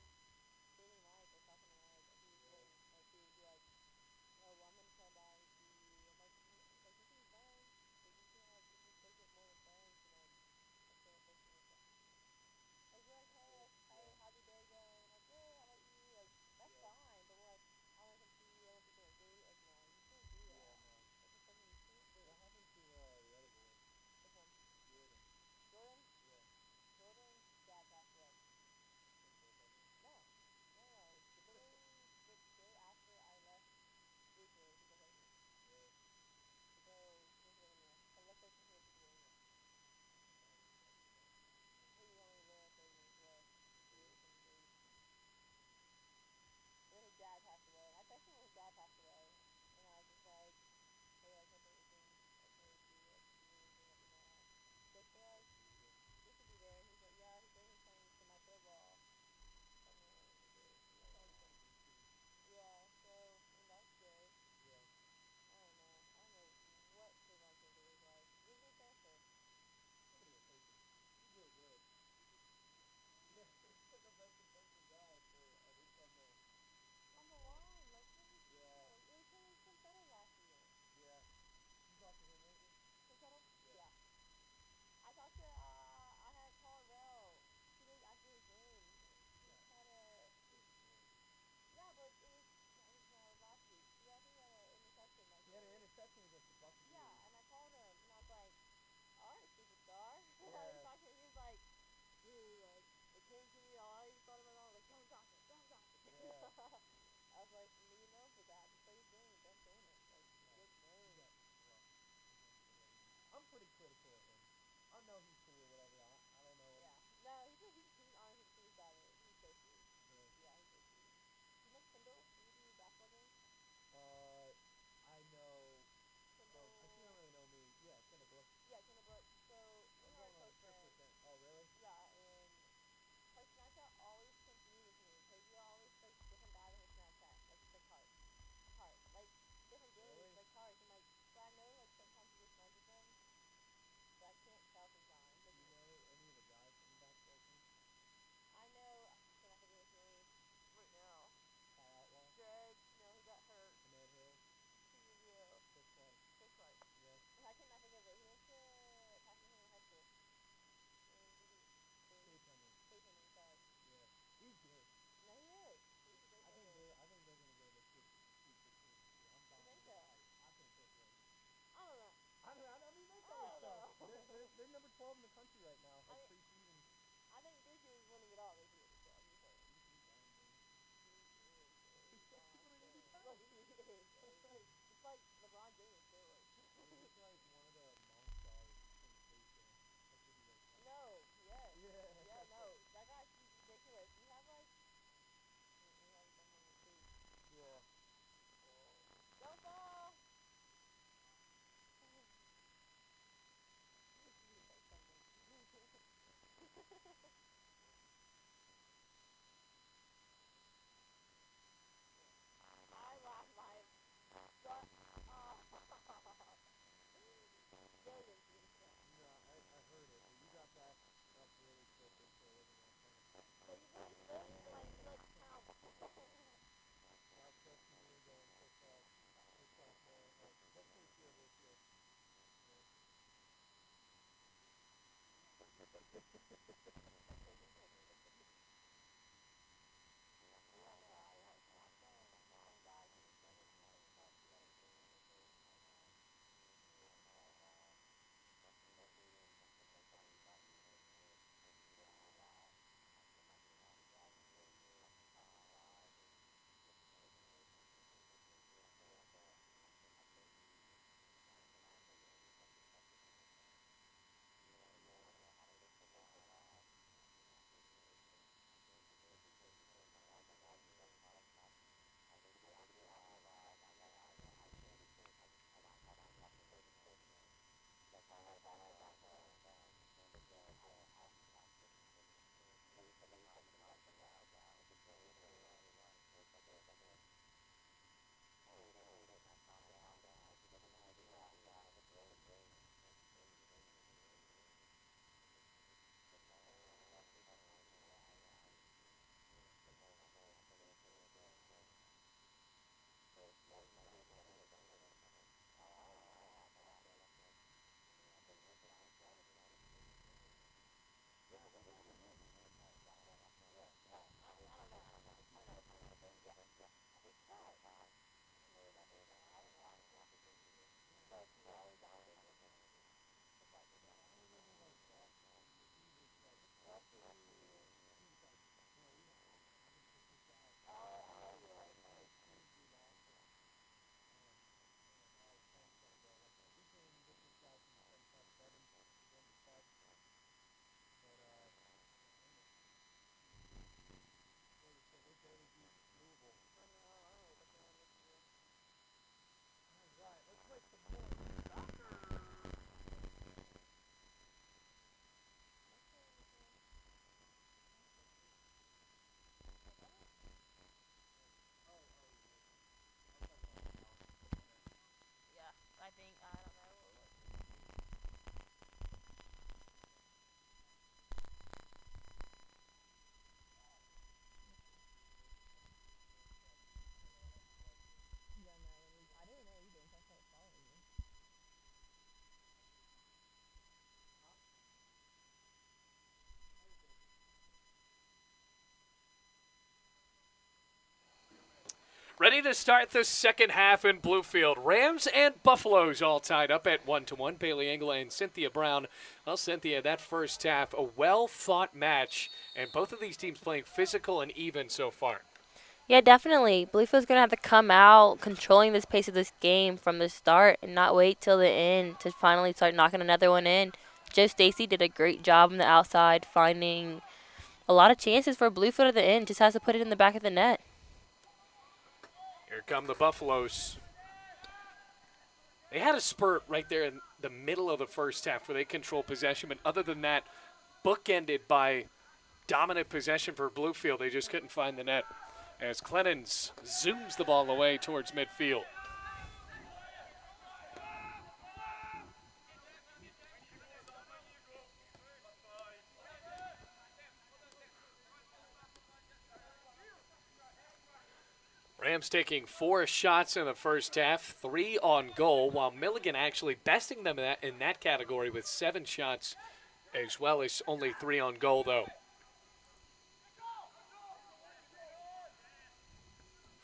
[SPEAKER 2] being nice or talking to, like, he wouldn't, like, he would be like, oh, well, I'm gonna come by and see you. I'm like, you can be friends, but you can't, like,
[SPEAKER 3] They're number 12 in the country right now. Preseason.
[SPEAKER 4] I think Duke is winning it all this year. So I'm just saying. It's like LeBron James steroids.
[SPEAKER 3] It's like one of the monsters sensation.
[SPEAKER 4] No, yes.
[SPEAKER 3] Yeah.
[SPEAKER 4] Yeah, no. That guy's ridiculous. We have like
[SPEAKER 3] Yeah.
[SPEAKER 4] don't fall. I lost my butt off. Milligan.
[SPEAKER 3] No, I heard it. But you got back up really quick into a living room.
[SPEAKER 4] Like count.
[SPEAKER 3] God bless me going so fast. It's like there. Hopefully feel this year.
[SPEAKER 4] Yeah, I think I don't know. Yeah, no, I didn't know either until I started following you.
[SPEAKER 1] Ready to start the second half in Bluefield. Rams and Buffaloes all tied up at 1-1. Bailey Engel and Cynthia Brown. Well, Cynthia, that first half, a well-fought match, and both of these teams playing physical and even so far.
[SPEAKER 2] Yeah, definitely. Bluefield's going to have to come out controlling this pace of this game from the start and not wait till the end to finally start knocking another one in. Joe Stacy did a great job on the outside, finding a lot of chances for Bluefield at the end. Just has to put it in the back of the net.
[SPEAKER 1] Here come the Buffaloes. They had a spurt right there in the middle of the first half where they controlled possession, but other than that, bookended by dominant possession for Bluefield. They just couldn't find the net as Clennons zooms the ball away towards midfield. Rams taking 4 shots in the first half, 3 on goal, while Milligan actually besting them in that category with 7 shots as well as only 3 on goal, though.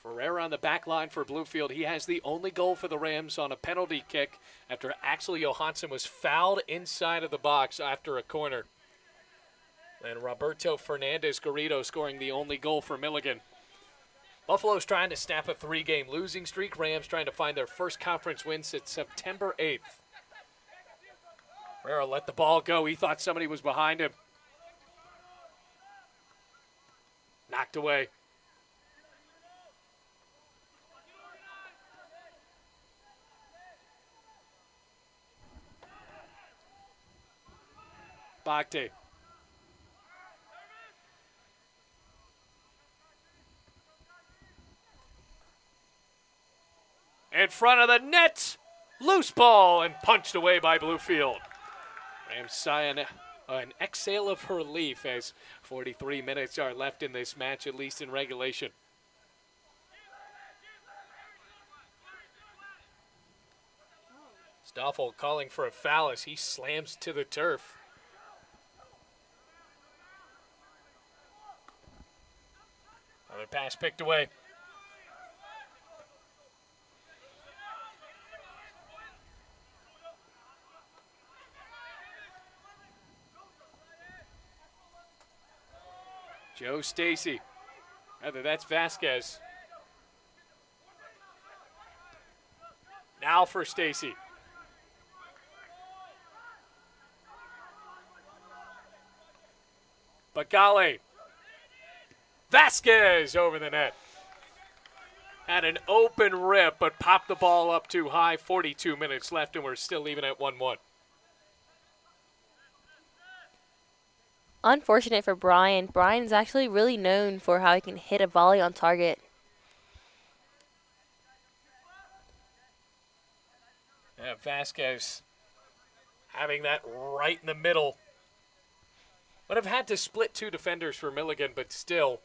[SPEAKER 1] Ferreira on the back line for Bluefield. He has the only goal for the Rams on a penalty kick after Axel Johansson was fouled inside of the box after a corner. And Roberto Fernandez Garrido scoring the only goal for Milligan. Buffalo's trying to snap a 3-game losing streak. Rams trying to find their first conference win since September 8th. Ferreira let the ball go. He thought somebody was behind him. Knocked away. Bagte. In front of the net, loose ball and punched away by Bluefield. Rams sigh an exhale of relief as 43 minutes are left in this match, at least in regulation. Stoffel calling for a foul as he slams to the turf. Another pass picked away. Joe Stacy. Rather, that's Vasquez. Now for Stacy. Bagale. Vasquez over the net. Had an open rip, but popped the ball up too high. 42 minutes left, and we're still even at 1-1.
[SPEAKER 2] Unfortunate for Brian. Brian's actually really known for how he can hit a volley on target.
[SPEAKER 1] Yeah, Vasquez having that right in the middle. Would have had to split 2 defenders for Milligan, but still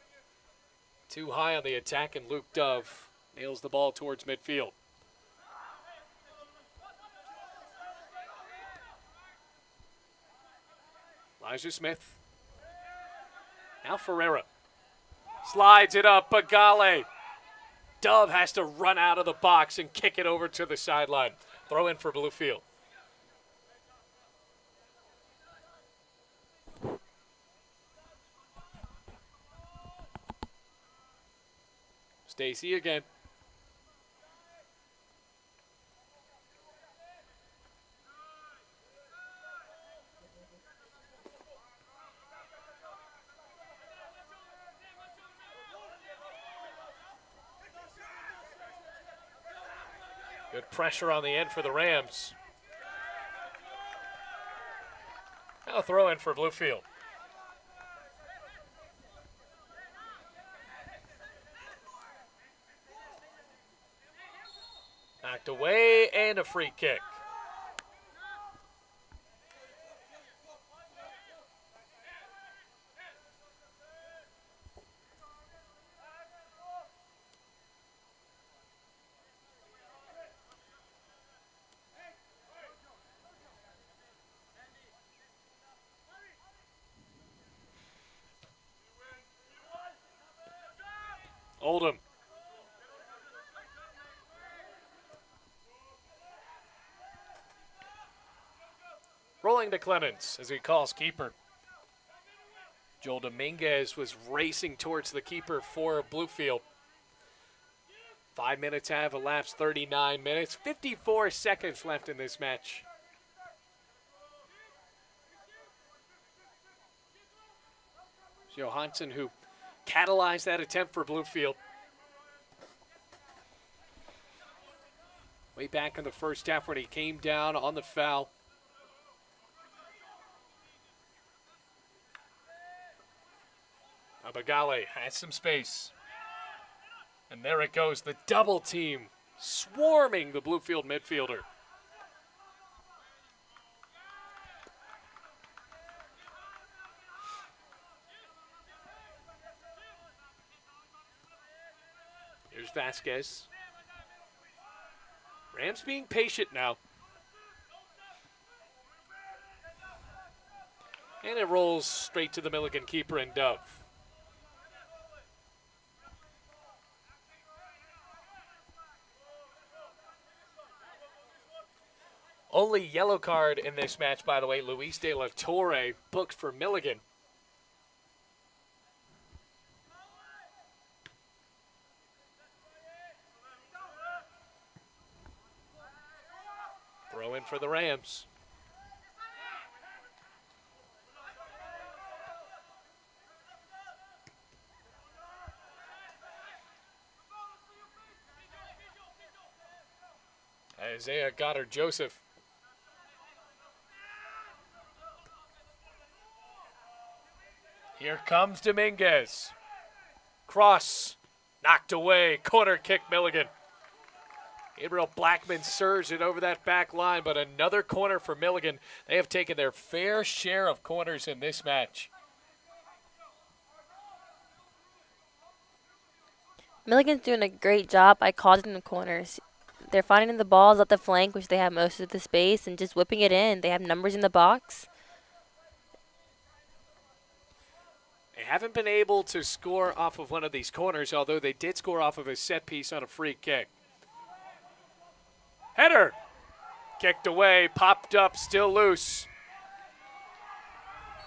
[SPEAKER 1] too high on the attack, and Luke Dove nails the ball towards midfield. Elijah Smith. Now Ferreira. Slides it up, Bagale. Dove has to run out of the box and kick it over to the sideline. Throw in for Bluefield. Stacy again. Good pressure on the end for the Rams. Now throw in for Bluefield. Knocked away and a free kick. Oldham. Rolling to Clemens as he calls keeper. Joel Dominguez was racing towards the keeper for Bluefield. 5 minutes have elapsed, 39 minutes, 54 seconds left in this match. Johansson who catalyzed that attempt for Bluefield. Way back in the first half when he came down on the foul. Bagale has some space. And there it goes, the double team swarming the Bluefield midfielder. Here's Vasquez. Rams being patient now. And it rolls straight to the Milligan keeper and Dove. Only yellow card in this match, by the way, Luis De La Torre booked for Milligan. Throw in for the Rams. Isaiah Goddard Joseph. Here comes Dominguez. Cross. Knocked away. Corner kick Milligan. Gabriel Blackman surged it over that back line, but another corner for Milligan. They have taken their fair share of corners in this match.
[SPEAKER 2] Milligan's doing a great job by causing the corners. They're finding the balls at the flank, which they have most of the space, and just whipping it in. They have numbers in the box.
[SPEAKER 1] They haven't been able to score off of one of these corners, although they did score off of a set piece on a free kick. Header! Kicked away, popped up, still loose.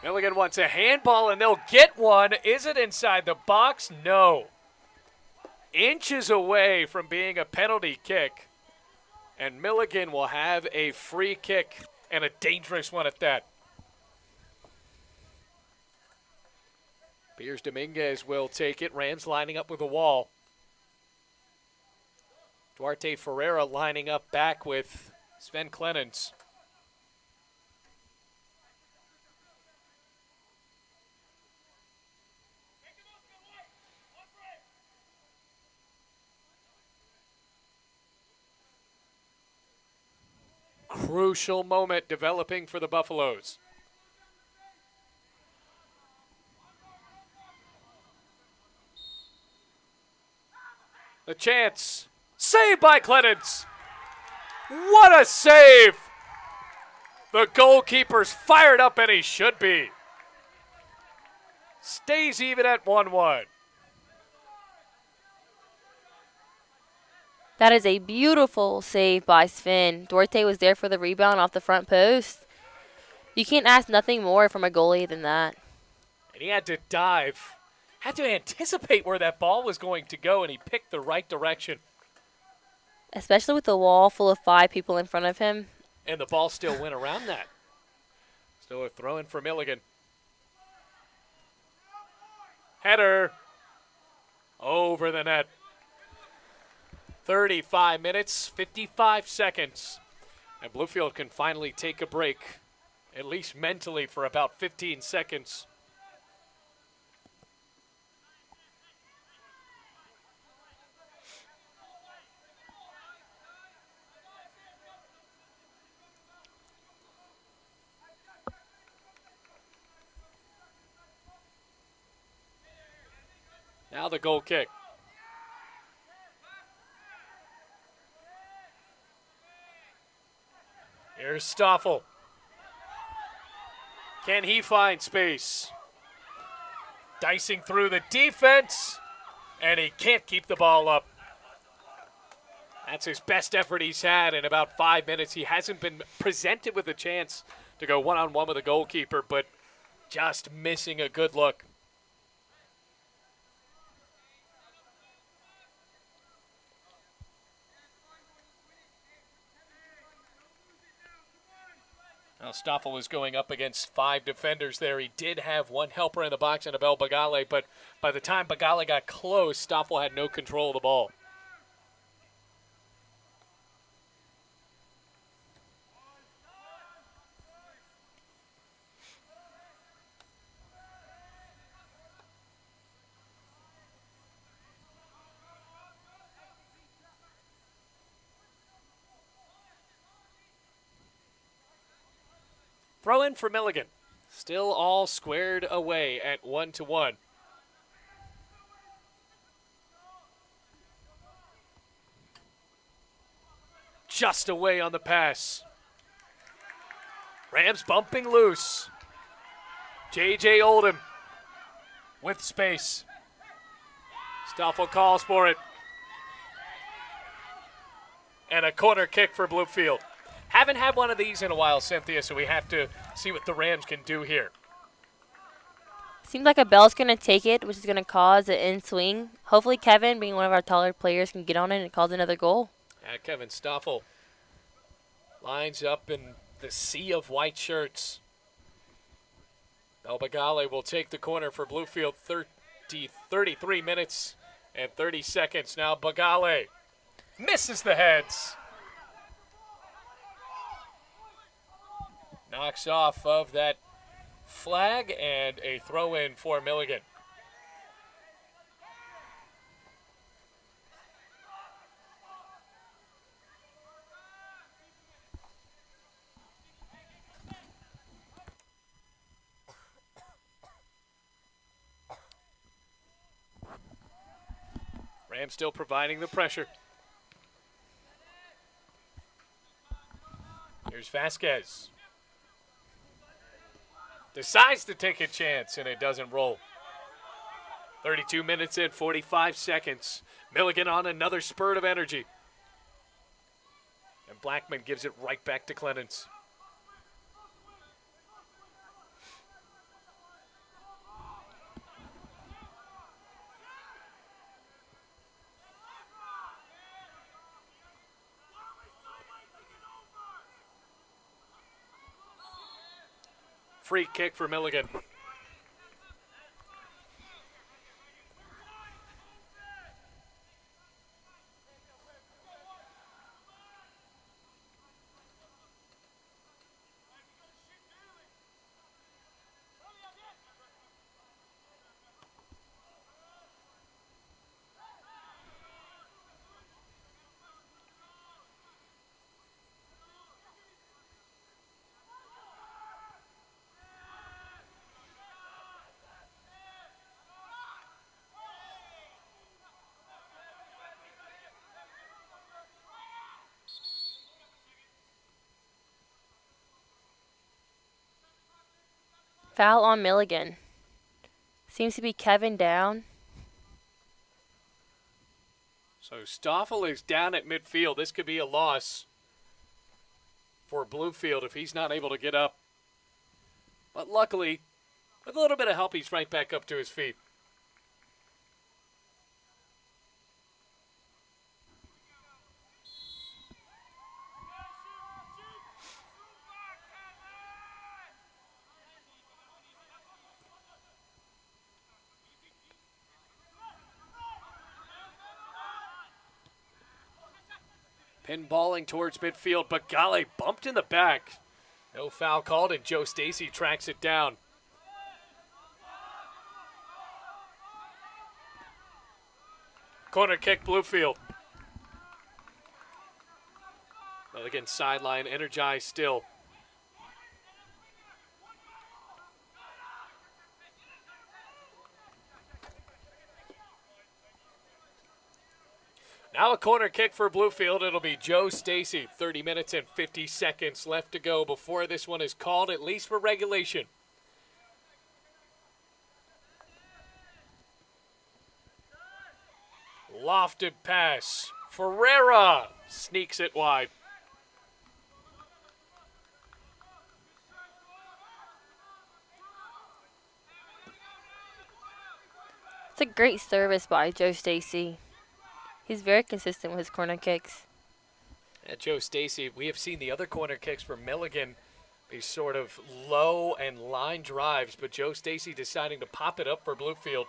[SPEAKER 1] Milligan wants a handball, and they'll get one. Is it inside the box? No. Inches away from being a penalty kick. And Milligan will have a free kick, and a dangerous one at that. Piers Dominguez will take it. Rams lining up with a wall. Duarte Ferreira lining up back with Sven Clemens. Crucial moment developing for the Buffaloes. The chance. Saved by Clemens. What a save! The goalkeeper's fired up, and he should be. Stays even at 1-1.
[SPEAKER 2] That is a beautiful save by Sven. Duarte was there for the rebound off the front post. You can't ask nothing more from a goalie than that.
[SPEAKER 1] And he had to dive. Had to anticipate where that ball was going to go, and he picked the right direction.
[SPEAKER 2] Especially with the wall full of 5 people in front of him.
[SPEAKER 1] And the ball still went around that. Still a throw in for Milligan. Header. Over the net. 35 minutes, 55 seconds. And Bluefield can finally take a break, at least mentally, for about 15 seconds. Now the goal kick. Here's Stoffel. Can he find space? Dicing through the defense, and he can't keep the ball up. That's his best effort he's had in about 5 minutes. He hasn't been presented with a chance to go one-on-one with a goalkeeper, but just missing a good look. Now Stoffel was going up against 5 defenders there. He did have one helper in the box and Abel Bagale, but by the time Bagale got close, Stoffel had no control of the ball. Throw in for Milligan. Still all squared away at 1-1. just away on the pass. Rams bumping loose. J.J. Oldham with space. Stoffel calls for it. And a corner kick for Bluefield. Haven't had one of these in a while, Cynthia, so we have to see what the Rams can do here.
[SPEAKER 2] Seems like a Bell's going to take it, which is going to cause an in swing. Hopefully Kevin, being one of our taller players, can get on it and cause another goal.
[SPEAKER 1] Kevin Stoffel lines up in the sea of white shirts. Bagale will take the corner for Bluefield. 33 minutes and 30 seconds. Now Bagale misses the heads. Knocks off of that flag and a throw-in for Milligan. Rams still providing the pressure. Here's Vasquez. Decides to take a chance, and it doesn't roll. 32 minutes in, 45 seconds. Milligan on another spurt of energy. And Blackman gives it right back to Clemens. Free kick for Milligan.
[SPEAKER 2] Foul on Milligan. Seems to be Kevin down.
[SPEAKER 1] So Stoffel is down at midfield. This could be a loss for Bluefield if he's not able to get up. But luckily, with a little bit of help, he's right back up to his feet. Pinballing towards midfield, but Gale bumped in the back. No foul called, and Joe Stacy tracks it down. Corner kick, Bluefield. Milligan sideline, energized still. Now a corner kick for Bluefield. It'll be Joe Stacy. 30 minutes and 50 seconds left to go before this one is called, at least for regulation. Lofted pass. Ferreira sneaks it wide.
[SPEAKER 2] It's a great service by Joe Stacy. He's very consistent with his corner kicks.
[SPEAKER 1] At Joe Stacy, we have seen the other corner kicks for Milligan, these sort of low and line drives, but Joe Stacy deciding to pop it up for Bluefield.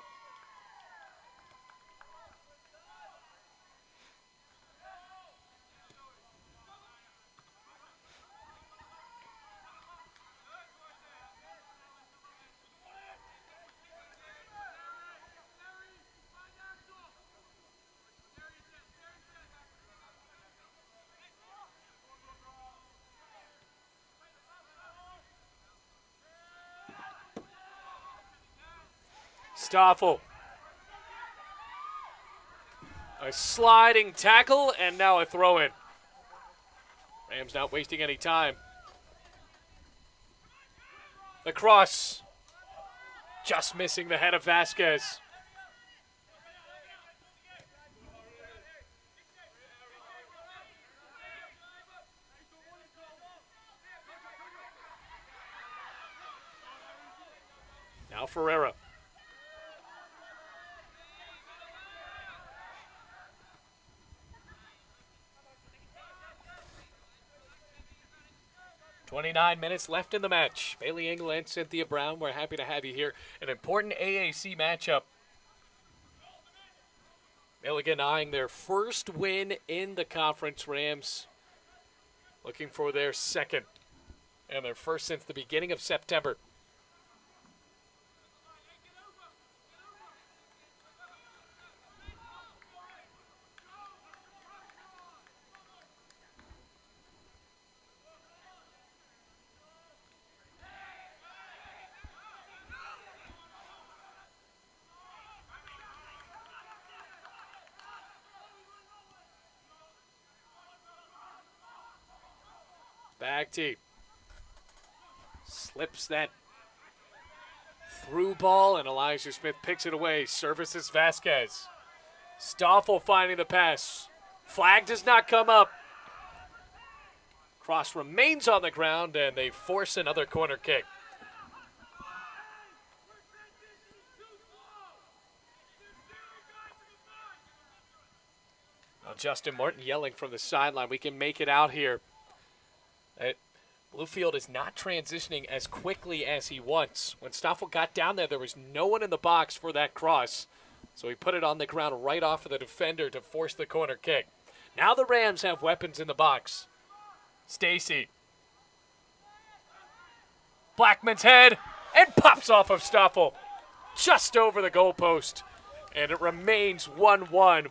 [SPEAKER 1] Stoffel. A sliding tackle and now a throw-in. Rams not wasting any time. The cross. Just missing the head of Vasquez. Now Ferreira. "29 minutes left in the match. Bailey Engel and Cynthia Brown, we're happy to have you here. An important AAC matchup. Milligan eyeing their first win in the conference. Rams looking for their second and their first since the beginning of September. Back tee. Slips that through ball, and Elijah Smith picks it away. Services Vasquez. Stoffel finding the pass. Flag does not come up. Cross remains on the ground, and they force another corner kick. Now Justin Martin yelling from the sideline. We can make it out here. Bluefield is not transitioning as quickly as he wants. When Stoffel got down there was no one in the box for that cross. So he put it on the ground right off of the defender to force the corner kick. Now the Rams have weapons in the box. Stacy. Blackman's head and pops off of Stoffel. Just over the goalpost. And it remains 1-1.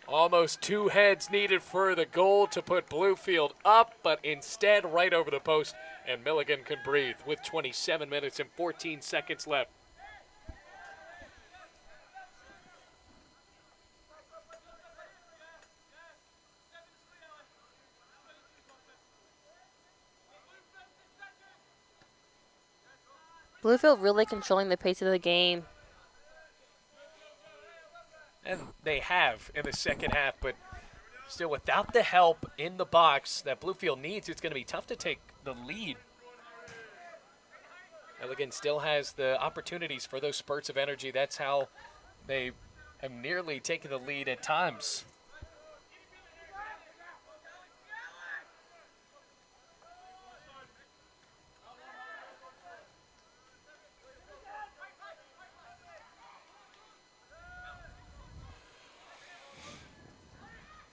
[SPEAKER 1] Almost two heads needed for the goal to put Bluefield up, but instead right over the post, and Milligan can breathe with 27 minutes and 14 seconds left.
[SPEAKER 2] Bluefield really controlling the pace of the game.
[SPEAKER 1] And they have in the second half, but still without the help in the box that Bluefield needs, it's going to be tough to take the lead. Milligan still has the opportunities for those spurts of energy. That's how they have nearly taken the lead at times.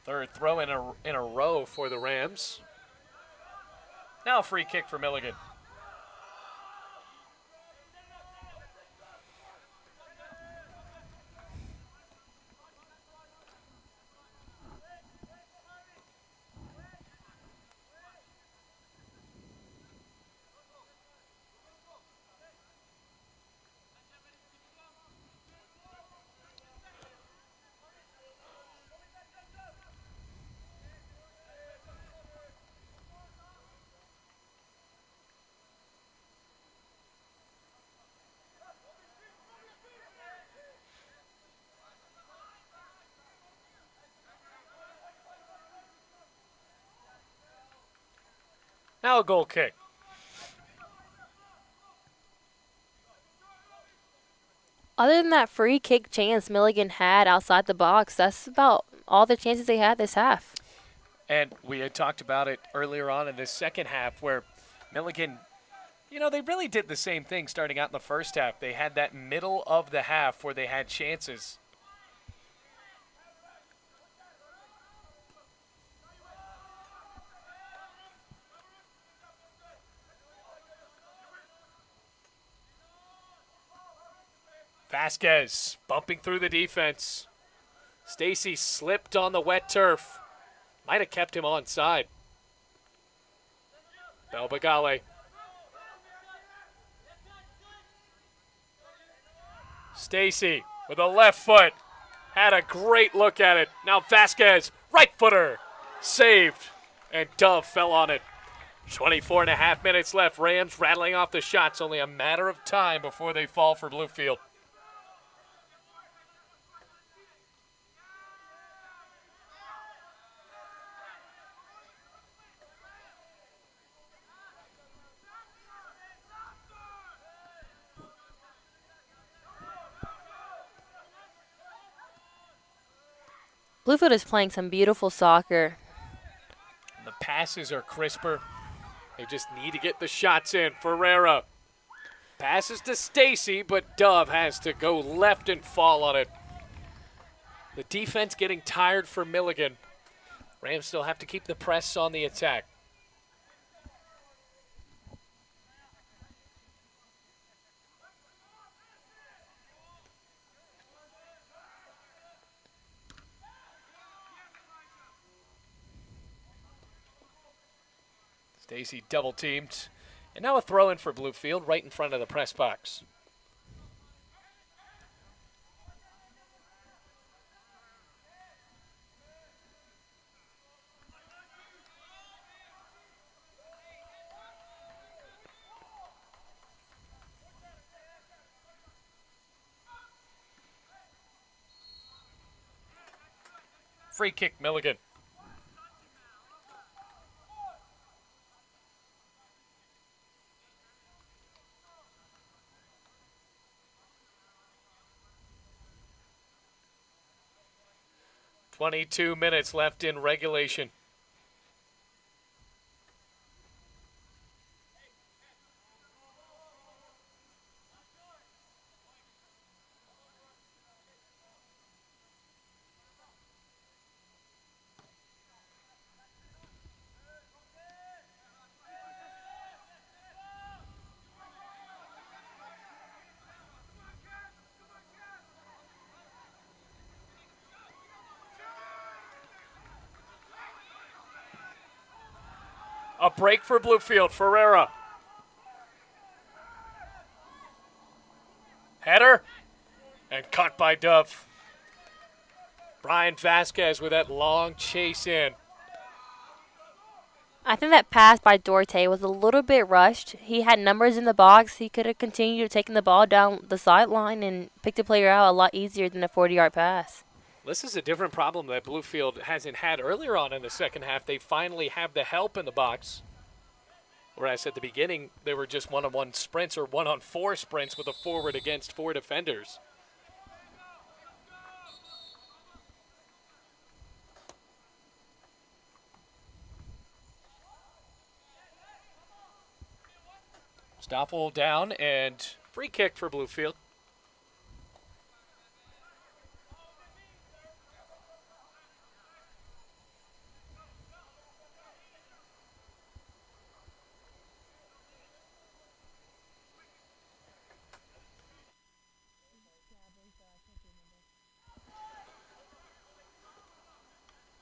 [SPEAKER 1] Third throw in a row for the Rams. Now a free kick for Milligan. Now a goal kick.
[SPEAKER 2] Other than that free kick chance Milligan had outside the box, that's about all the chances they had this half.
[SPEAKER 1] And we had talked about it earlier on in this second half where Milligan, they really did the same thing starting out in the first half. They had that middle of the half where they had chances. Vasquez bumping through the defense. Stacy slipped on the wet turf. Might have kept him onside. Belbagale. Stacy with a left foot. Had a great look at it. Now Vasquez Right footer. Saved. And Dove fell on it. 24.5 minutes left. Rams rattling off the shots. Only a matter of time before they fall for Bluefield.
[SPEAKER 2] Bluefield is playing some beautiful soccer.
[SPEAKER 1] The passes are crisper. They just need to get the shots in. Ferreira passes to Stacy, but Dove has to go left and fall on it. The defense getting tired for Milligan. Rams still have to keep the press on the attack. Stacy double teamed. And now a throw in for Bluefield right in front of the press box. Free kick, Milligan. "22 minutes left in regulation. A break for Bluefield. Ferreira. Header. And caught by Dove. Brian Vasquez with that long chase in.
[SPEAKER 2] I think that pass by Duarte was a little bit rushed. He had numbers in the box. He could have continued taking the ball down the sideline and picked the player out a lot easier than a 40-yard pass.
[SPEAKER 1] This is a different problem that Bluefield hasn't had earlier on in the second half. They finally have the help in the box. Whereas at the beginning, they were just one-on-one sprints or one-on-four sprints with a forward against four defenders. Stoffel down and free kick for Bluefield.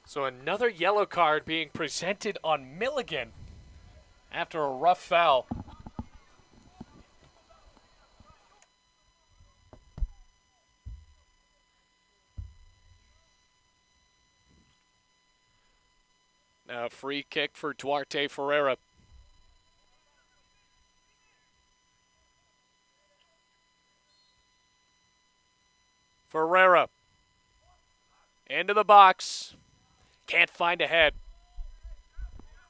[SPEAKER 1] So another yellow card being presented on Milligan after a rough foul. Now a free kick for Duarte Ferreira. Ferreira into the box. Can't find a head.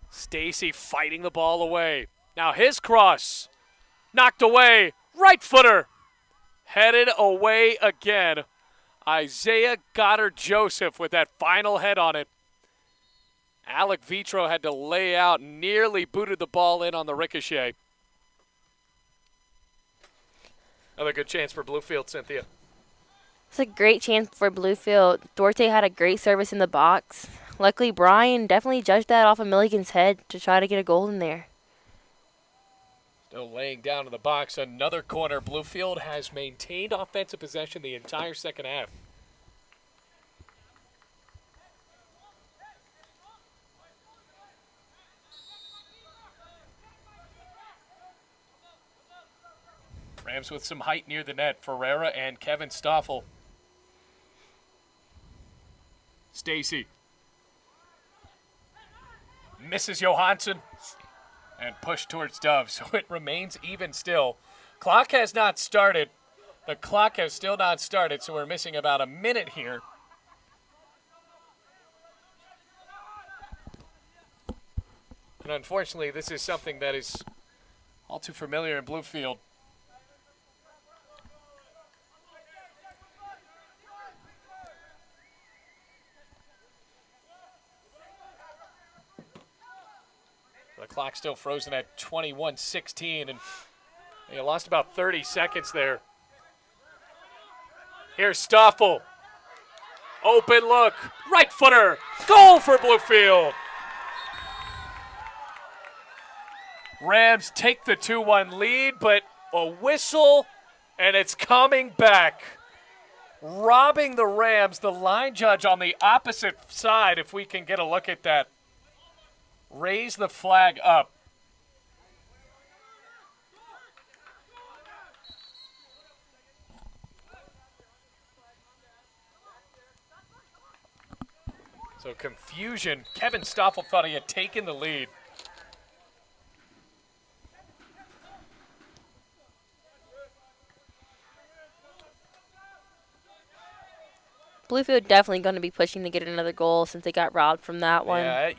[SPEAKER 1] Stacy fighting the ball away. Now his cross. Knocked away. Right footer. Headed away again. Isaiah Goddard Joseph with that final head on it. Alec Vitro had to lay out, nearly booted the ball in on the ricochet. Another good chance for Bluefield, Cynthia.
[SPEAKER 2] It's a great chance for Bluefield. Duarte had a great service in the box. Luckily, Brian definitely judged that off of Milligan's head to try to get a goal in there.
[SPEAKER 1] Still laying down in the box. Another corner. Bluefield has maintained offensive possession the entire second half. Rams with some height near the net. Ferreira and Kevin Stoffel. Stacy. Misses Johansson and pushed towards Dove, so it remains even still. Clock has not started. The clock has still not started, so we're missing about a minute here. And unfortunately, this is something that is all too familiar in Bluefield. The clock still frozen at 21:16, and they lost about 30 seconds there. Here's Stoffel. Open look. Right footer. Goal for Bluefield. Rams take the 2-1 lead, but a whistle, and it's coming back. Robbing the Rams. The line judge on the opposite side, if we can get a look at that, raise the flag up. So confusion. Kevin Stoffel thought he had taken the lead.
[SPEAKER 2] Bluefield definitely going to be pushing to get another goal since they got robbed from that one.
[SPEAKER 1] Yeah,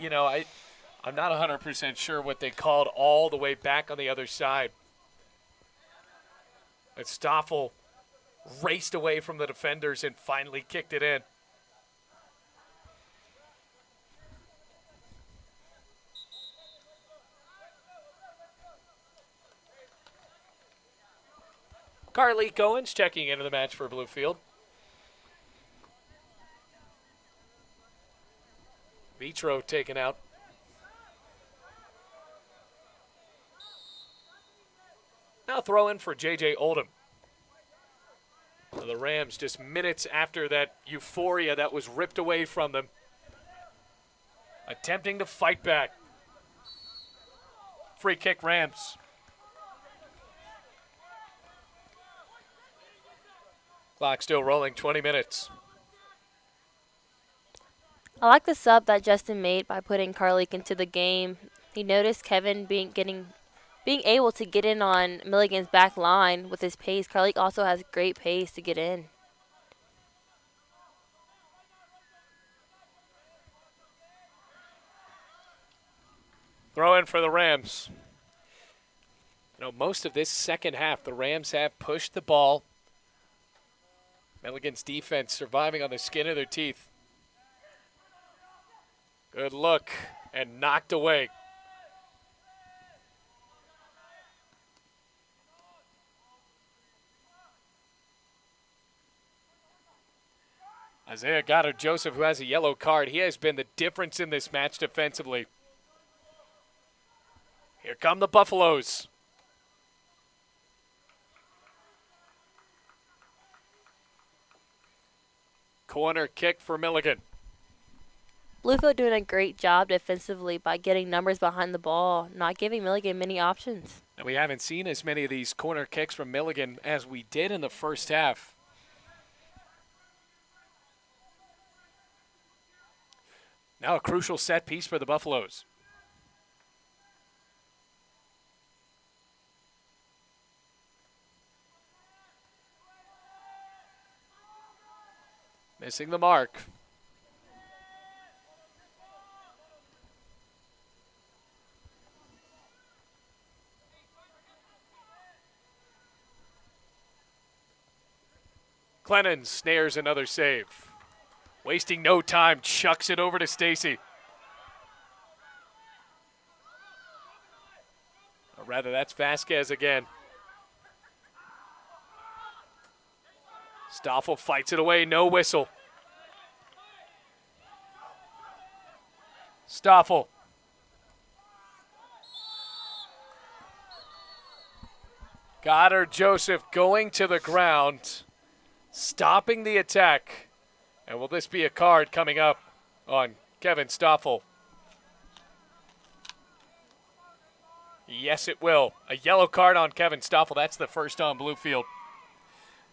[SPEAKER 1] I'm not 100% sure what they called all the way back on the other side. But Stoffel raced away from the defenders and finally kicked it in. Carly Owens checking into the match for Bluefield. Vitro taken out. Now throw in for J.J. Oldham. The Rams just minutes after that euphoria that was ripped away from them, attempting to fight back. Free kick Rams. Clock still rolling, 20 minutes.
[SPEAKER 2] I like the sub that Justin made by putting Carleek into the game. He noticed Kevin being able to get in on Milligan's back line with his pace. Carleek also has great pace to get in.
[SPEAKER 1] Throw in for the Rams. Most of this second half, the Rams have pushed the ball. Milligan's defense surviving on the skin of their teeth. Good look, and knocked away. Isaiah Goddard-Joseph, who has a yellow card, he has been the difference in this match defensively. Here come the Buffaloes. Corner kick for Milligan.
[SPEAKER 2] Bluefield doing a great job defensively by getting numbers behind the ball, not giving Milligan many options.
[SPEAKER 1] And we haven't seen as many of these corner kicks from Milligan as we did in the first half. Now a crucial set piece for the Buffaloes. Missing the mark. Clennon snares another save. Wasting no time, chucks it over to Stacy. Or rather, that's Vasquez again. Stoffel fights it away, no whistle. Stoffel. Goddard-Joseph going to the ground, stopping the attack. And will this be a card coming up on Kevin Stoffel? Yes, it will. A yellow card on Kevin Stoffel. That's the first on Bluefield.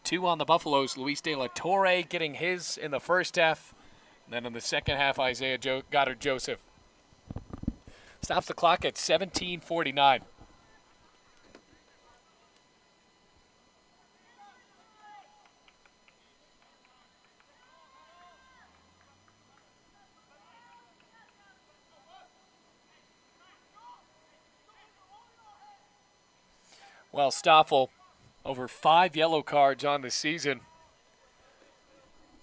[SPEAKER 1] 2 on the Buffaloes. Luis De La Torre getting his in the first half. And then in the second half, Isaiah Goddard-Joseph. Stops the clock at 17:49. Well, Stoffel, over 5 yellow cards on the season.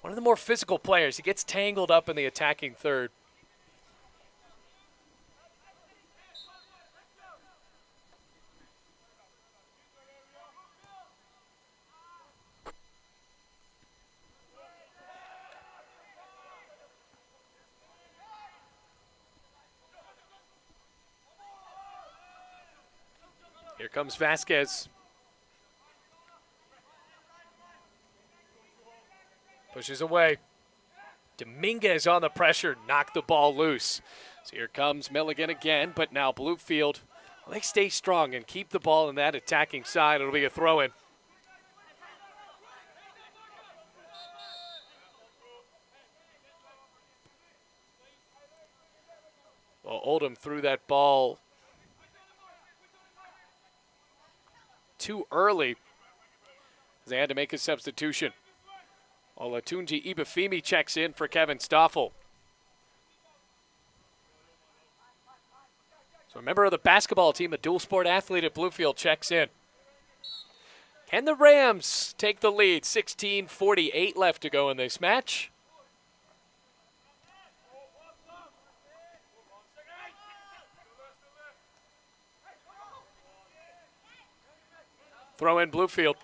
[SPEAKER 1] One of the more physical players. He gets tangled up in the attacking third. Here comes Vasquez. Pushes away. Dominguez on the pressure, knocked the ball loose. So here comes Milligan again, but now Bluefield, well, they stay strong and keep the ball in that attacking side. It'll be a throw-in. Well, Oldham threw that ball too early. They had to make a substitution. Olatunji Ibafimi checks in for Kevin Stoffel. So a member of the basketball team, a dual sport athlete at Bluefield, checks in. Can the Rams take the lead? 16:48 left to go in this match. Throw in Bluefield.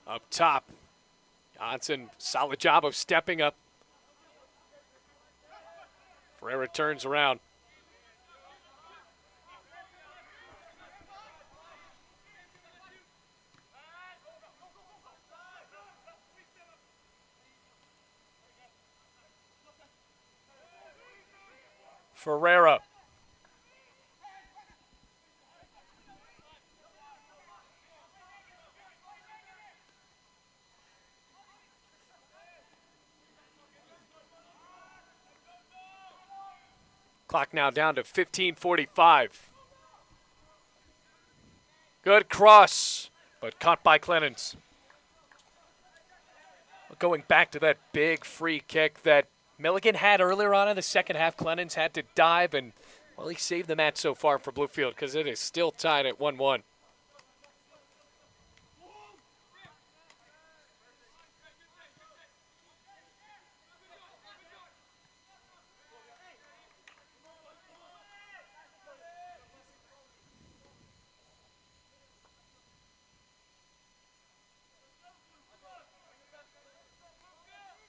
[SPEAKER 1] Up top, Johnson, solid job of stepping up. Ferreira turns around. Ferreira. Clock now down to 15:45. Good cross, but caught by Clennons. Going back to that big free kick that Milligan had earlier on in the second half, Clennons had to dive, and, well, he saved the match so far for Bluefield because it is still tied at 1-1.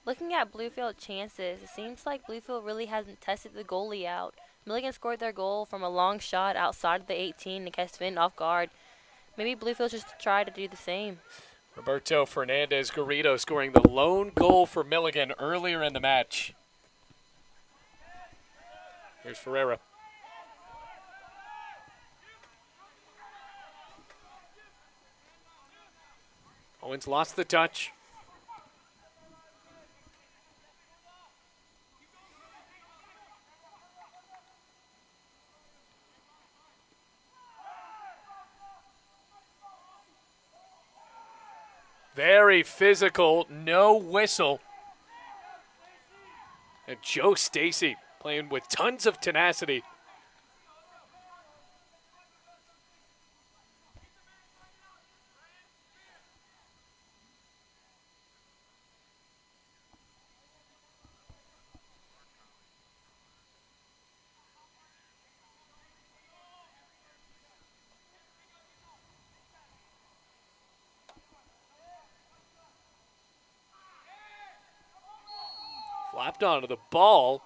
[SPEAKER 2] Looking at Bluefield chances, it seems like Bluefield really hasn't tested the goalie out. Milligan scored their goal from a long shot outside of the 18 and kept Finn off guard. Maybe Bluefield just try to do the same.
[SPEAKER 1] Roberto Fernandez Garrido scoring the lone goal for Milligan earlier in the match. Here's Ferreira. Owens lost the touch. Very physical, no whistle. And Joe Stacy playing with tons of tenacity. Flapped onto the ball.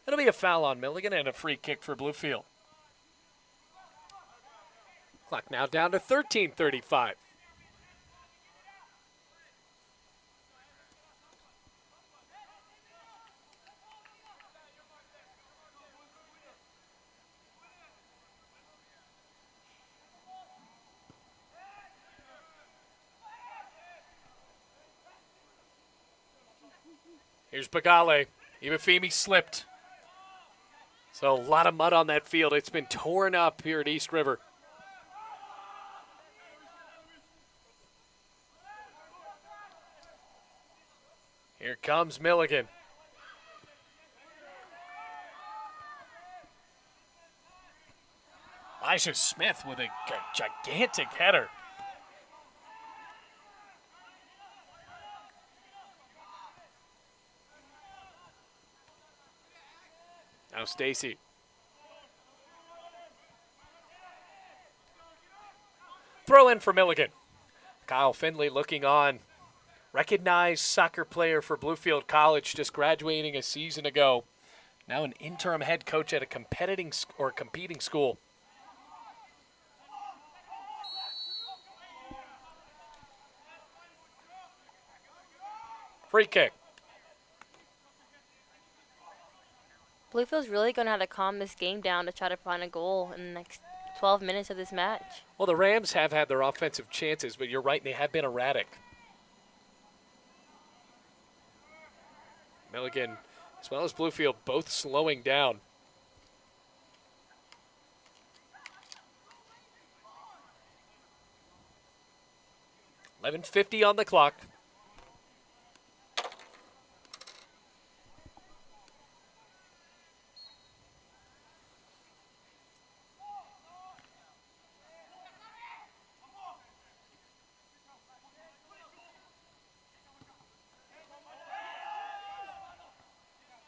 [SPEAKER 1] It'll be a foul on Milligan and a free kick for Bluefield. Clock now down to 13:35. Here's Bagale. Ibafemi slipped. So a lot of mud on that field. It's been torn up here at East River. Here comes Milligan. Elijah Smith with a gigantic header. Now Stacy. Throw in for Milligan. Kyle Finley looking on. Recognized soccer player for Bluefield College, just graduating a season ago. Now an interim head coach at a competing school. Free kick.
[SPEAKER 2] Bluefield's really going to have to calm this game down to try to find a goal in the next 12 minutes of this match.
[SPEAKER 1] Well, the Rams have had their offensive chances, but you're right, they have been erratic. Milligan, as well as Bluefield, both slowing down. $11:50 on the clock.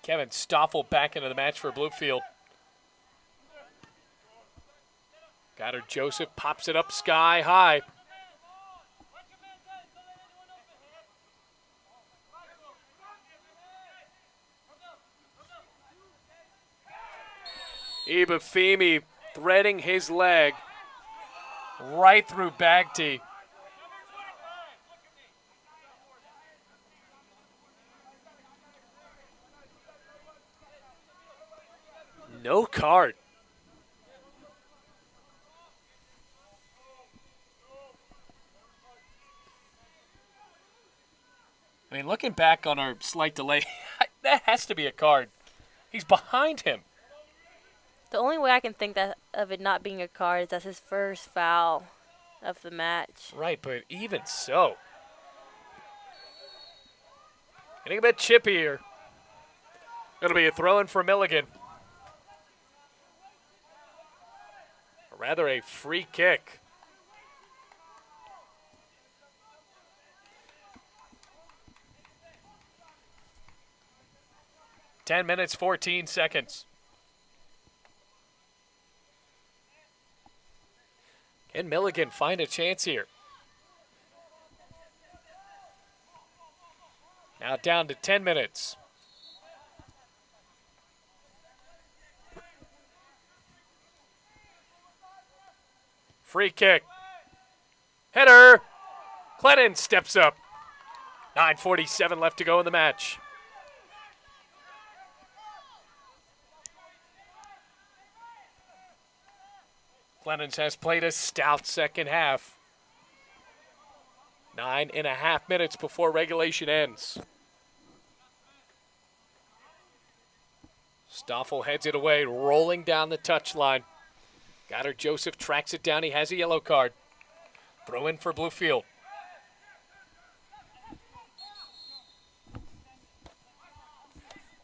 [SPEAKER 1] Kevin Stoffel back into the match for Bluefield. Goddard Joseph pops it up sky high. Ibafemi threading his leg right through Bagti. No card. I mean, looking back on our slight delay, that has to be a card. He's behind him.
[SPEAKER 2] The only way I can think of it not being a card is that's his first foul of the match.
[SPEAKER 1] Right, but even so. Getting a bit chippy here. It'll be a throw-in for Milligan. Rather a free kick. Ten minutes, 14 seconds. Can Milligan find a chance here? Now down to 10 minutes. Free kick. Header. Clennon steps up. 9:47 left to go in the match. Clennons has played a stout second half. 9.5 minutes before regulation ends. Stoffel heads it away, rolling down the touchline. Goddard Joseph tracks it down. He has a yellow card. Throw in for Bluefield.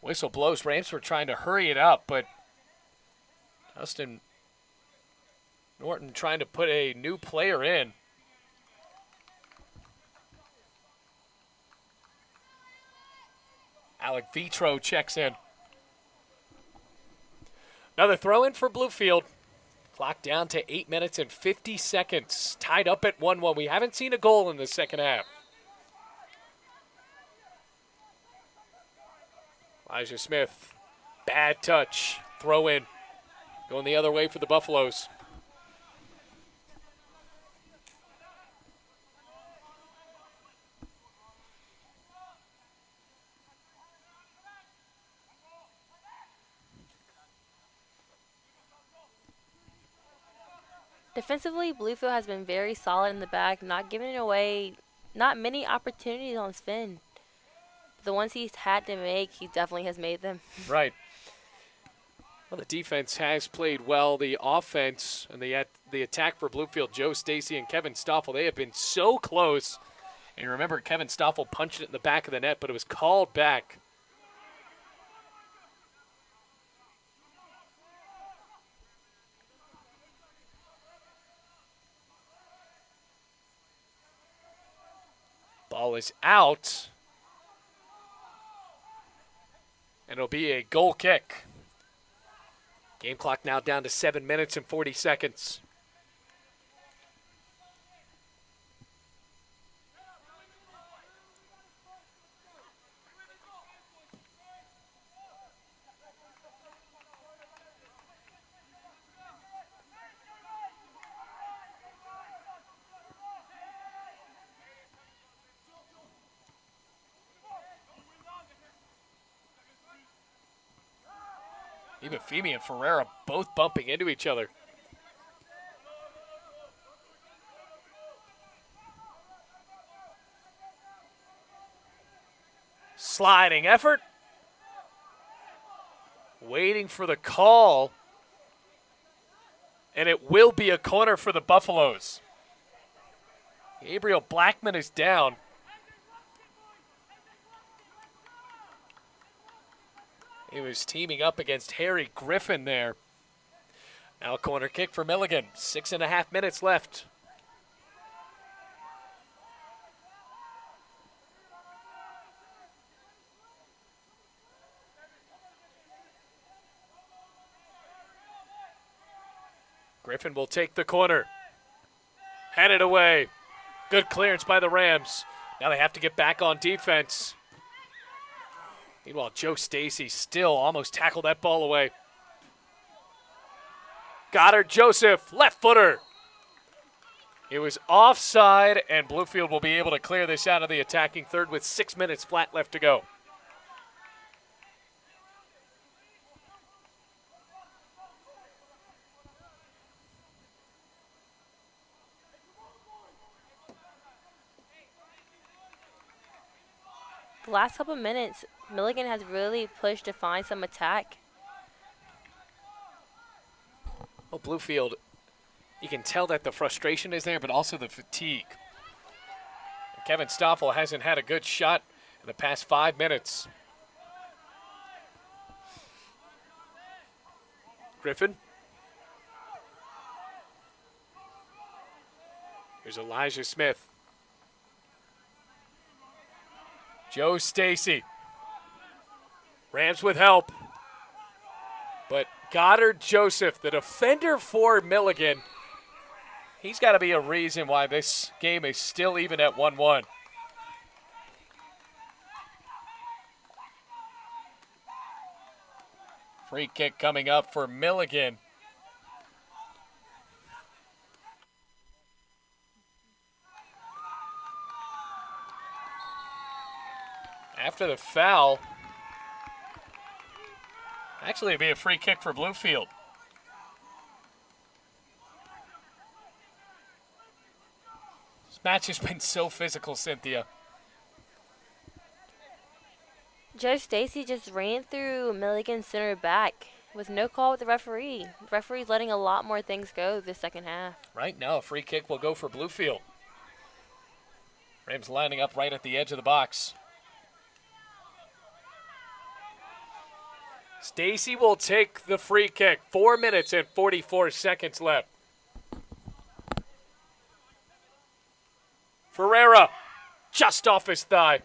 [SPEAKER 1] Whistle blows. Rams were trying to hurry it up, but Justin Norton trying to put a new player in. Alec Vitro checks in. Another throw in for Bluefield. Clock down to 8 minutes and 50 seconds. Tied up at 1-1. We haven't seen a goal in the second half. Elijah Smith. Bad touch. Throw in. Going the other way for the Buffaloes.
[SPEAKER 2] Defensively, Bluefield has been very solid in the back, not giving away not many opportunities on spin. the ones he's had to make, he definitely has made them.
[SPEAKER 1] Right. Well, the defense has played well. The offense and the attack for Bluefield, Joe Stacy and Kevin Stoffel, they have been so close. And remember, Kevin Stoffel punched it in the back of the net, but it was called back. Ball is out. And it'll be a goal kick. Game clock now down to 7 minutes and 40 seconds. Even Femi and Ferreira both bumping into each other. Sliding effort. Waiting for the call. And it will be a corner for the Buffaloes. Gabriel Blackman is down. He was teaming up against Harry Griffin there. Now a corner kick for Milligan. 6.5 minutes left. Griffin will take the corner. Headed away. Good clearance by the Rams. Now they have to get back on defense. Meanwhile, Joe Stacy still almost tackled that ball away. Goddard Joseph, left footer. It was offside, and Bluefield will be able to clear this out of the attacking third with 6 minutes flat left to go.
[SPEAKER 2] The last couple of minutes, Milligan has really pushed to find some attack.
[SPEAKER 1] Well, Bluefield, you can tell that the frustration is there, but also the fatigue. Kevin Stoffel hasn't had a good shot in the past 5 minutes. Griffin. Here's Elijah Smith. Joe Stacy. Rams with help. But Goddard Joseph, the defender for Milligan, he's got to be a reason why this game is still even at 1-1. Free kick coming up for Milligan. After the foul, actually it'd be a free kick for Bluefield. This match has been so physical, Cynthia.
[SPEAKER 2] Joe Stacy just ran through Milligan's center back with no call with the referee. The referee's letting a lot more things go this second half.
[SPEAKER 1] Right now, a free kick will go for Bluefield. Rams lining up right at the edge of the box. Stacy will take the free kick. 4 minutes and 44 seconds left. Ferreira, just off his thigh.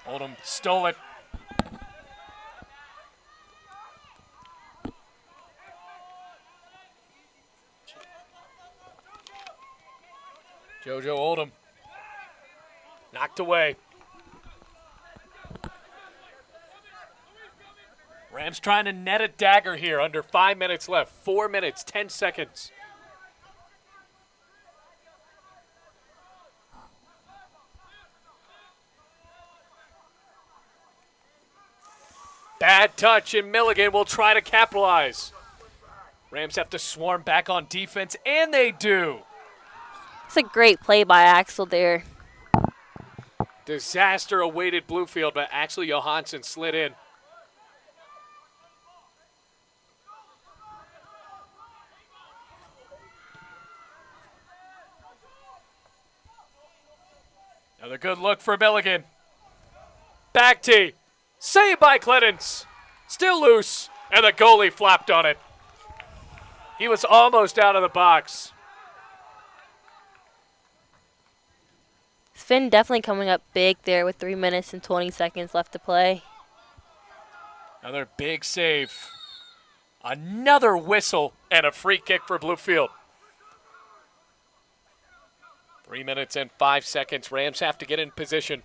[SPEAKER 1] Oldham stole it. JoJo Oldham. Knocked away. Rams trying to net a dagger here under 5 minutes left. 4 minutes, 10 seconds. Bad touch, and Milligan will try to capitalize. Rams have to swarm back on defense, and they do.
[SPEAKER 2] It's a great play by Axel there.
[SPEAKER 1] Disaster awaited Bluefield, but Axel Johansson slid in. Another good look for Milligan. Back tee. Saved by Clemens. Still loose, and the goalie flapped on it. He was almost out of the box.
[SPEAKER 2] Sven definitely coming up big there with 3 minutes and 20 seconds left to play.
[SPEAKER 1] Another big save. Another whistle and a free kick for Bluefield. 3 minutes and 5 seconds. Rams have to get in position.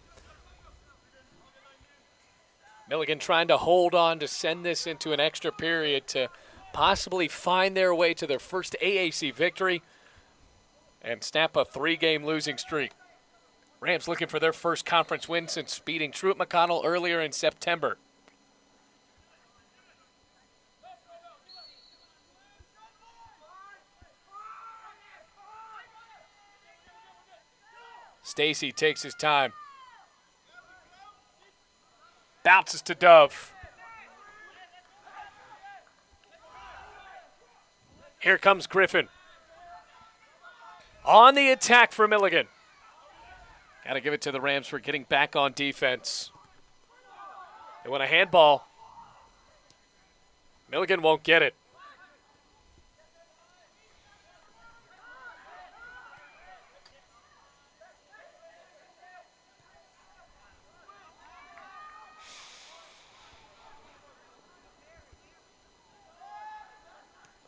[SPEAKER 1] Milligan trying to hold on to send this into an extra period to possibly find their way to their first AAC victory and snap a 3-game losing streak. Rams looking for their first conference win since beating Truett McConnell earlier in September. Stacy takes his time. Bounces to Dove. Here comes Griffin. On the attack for Milligan. Got to give it to the Rams for getting back on defense. They want a handball. Milligan won't get it.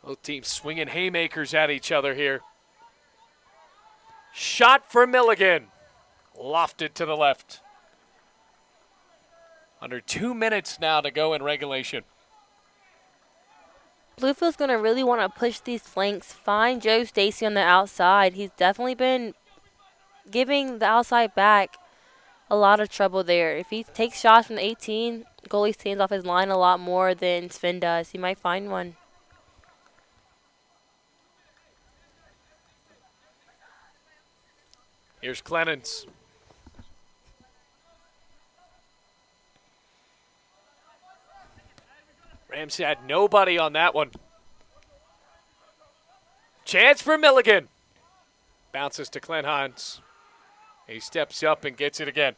[SPEAKER 1] Both teams swinging haymakers at each other here. Shot for Milligan. Lofted to the left. Under 2 minutes now to go in regulation.
[SPEAKER 2] Bluefield's going to really want to push these flanks, find Joe Stacy on the outside. He's definitely been giving the outside back a lot of trouble there. If he takes shots from the 18, goalie stands off his line a lot more than Sven does. He might find one.
[SPEAKER 1] Here's Clemens. Rams had nobody on that one. Chance for Milligan. Bounces to Clenhans. He steps up and gets it again.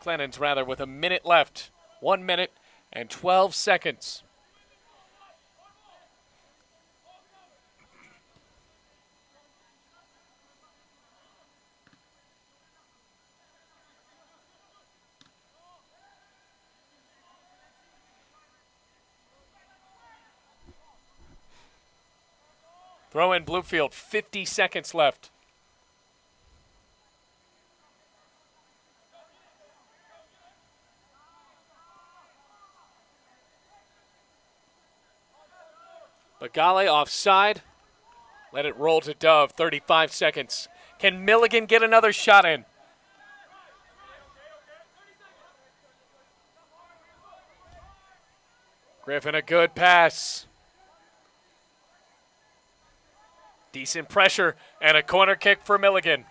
[SPEAKER 1] Clennons, rather, with a minute left. 1 minute and 12 seconds. Throw in Bluefield, 50 seconds left. Bagale offside. Let it roll to Dove, 35 seconds. Can Milligan get another shot in? Griffin, a good pass. Decent pressure and a corner kick for Milligan.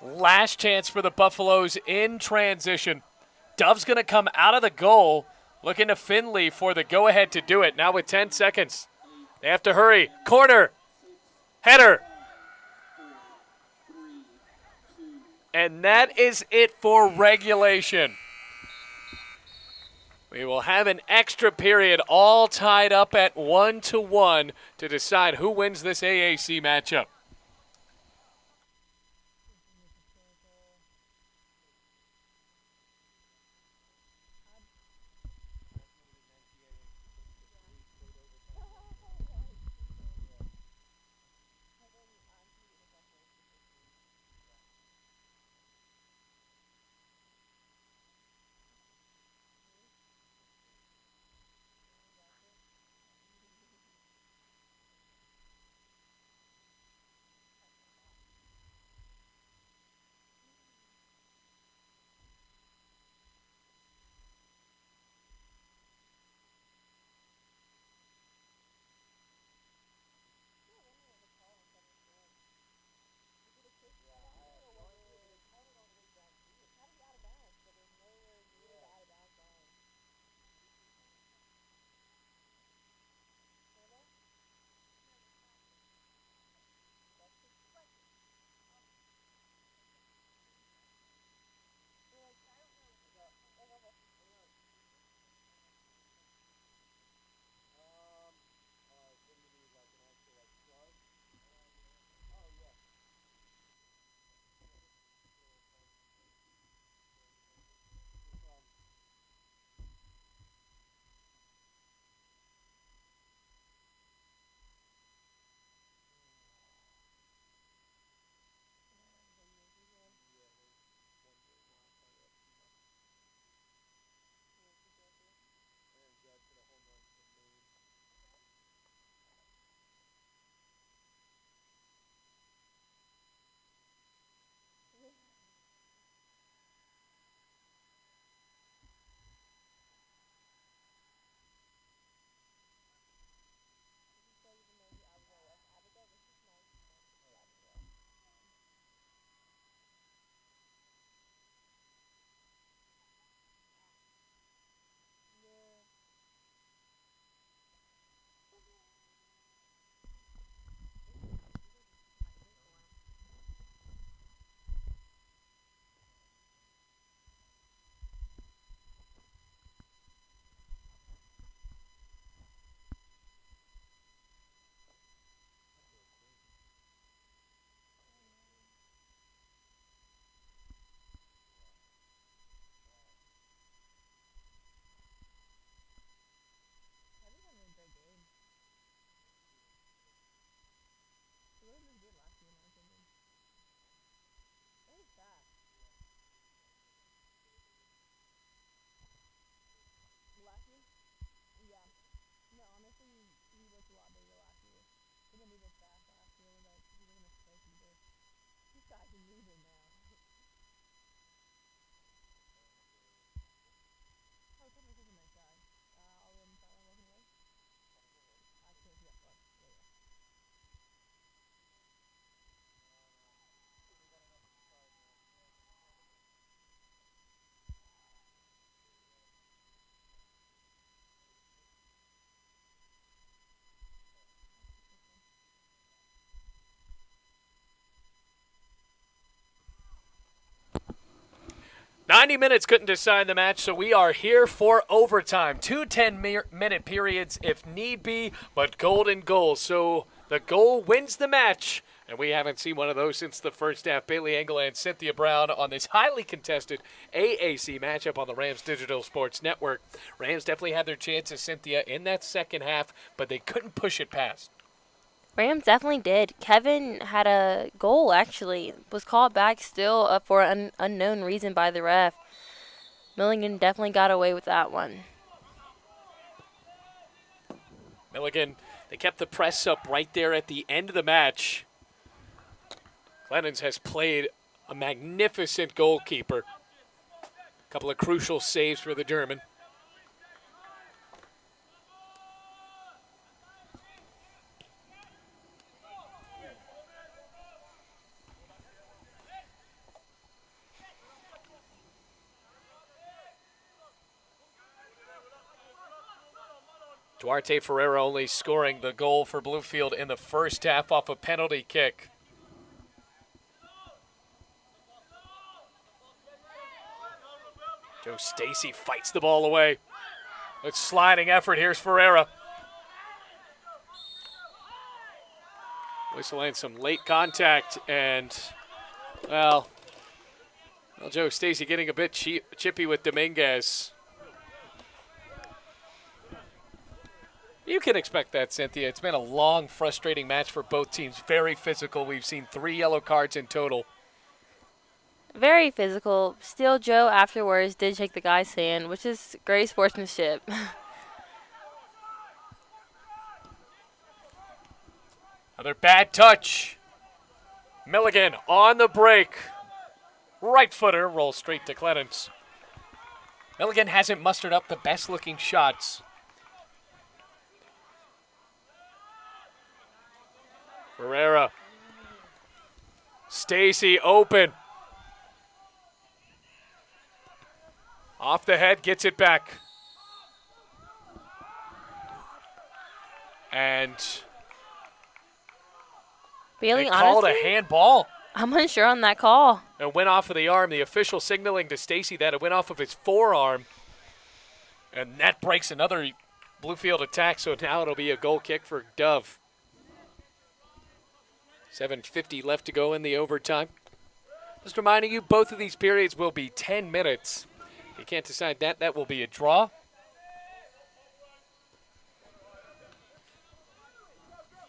[SPEAKER 1] Last chance for the Buffaloes in transition. Dove's going to come out of the goal, looking to Finley for the go-ahead to do it. Now with 10 seconds. They have to hurry. Corner. Header. And that is it for regulation. We will have an extra period all tied up at 1-1 to decide who wins this AAC matchup.
[SPEAKER 4] wasn't even fast last year. Like he wasn't a slow either. These guys are moving now. Oh, Thomas is a nice guy. I'll let him tell him walking away. I can't see that far. Yeah, yeah.
[SPEAKER 1] 90 minutes couldn't decide the match, so we are here for overtime. 2 10-minute periods if need be, but golden goals. So the goal wins the match, and we haven't seen one of those since the first half. Bailey Engel and Cynthia Brown on this highly contested AAC matchup on the Rams Digital Sports Network. Rams definitely had their chances, Cynthia, in that second half, but they couldn't push it past.
[SPEAKER 2] Rams definitely did. Kevin had a goal, actually. Was called back still for an unknown reason by the ref. Milligan definitely got away with that one.
[SPEAKER 1] Milligan, they kept the press up right there at the end of the match. Clennons has played a magnificent goalkeeper. A couple of crucial saves for the German. Duarte Ferreira only scoring the goal for Bluefield in the first half off a penalty kick. Joe Stacy fights the ball away. It's sliding effort. Here's Ferreira. Whistle and some late contact, and, well, Joe Stacy getting a bit chippy with Dominguez. You can expect that, Cynthia. It's been a long, frustrating match for both teams. Very physical. We've seen 3 yellow cards in total.
[SPEAKER 2] Very physical. Still, Joe afterwards did shake the guy's hand, which is great sportsmanship.
[SPEAKER 1] Another bad touch. Milligan on the break. Right footer rolls straight to Clennons. Milligan hasn't mustered up the best looking shots. Ferreira. Stacy open. Off the head, gets it back. And
[SPEAKER 2] Feeling
[SPEAKER 1] they called
[SPEAKER 2] honestly,
[SPEAKER 1] a handball.
[SPEAKER 2] I'm unsure on that call.
[SPEAKER 1] It went off of the arm. The official signaling to Stacy that it went off of his forearm. And that breaks another Bluefield attack, so now it'll be a goal kick for Dove. 7:50 left to go in the overtime. Just reminding you, both of these periods will be 10 minutes. If you can't decide that, that will be a draw.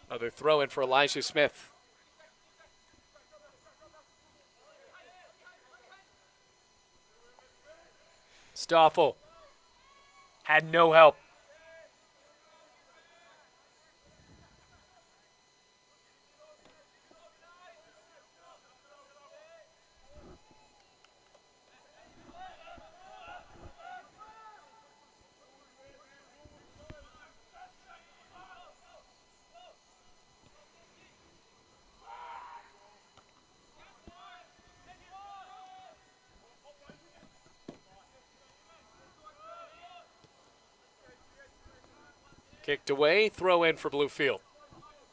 [SPEAKER 1] Another throw in for Elijah Smith. Stoffel had no help. Kicked away, throw in for Bluefield.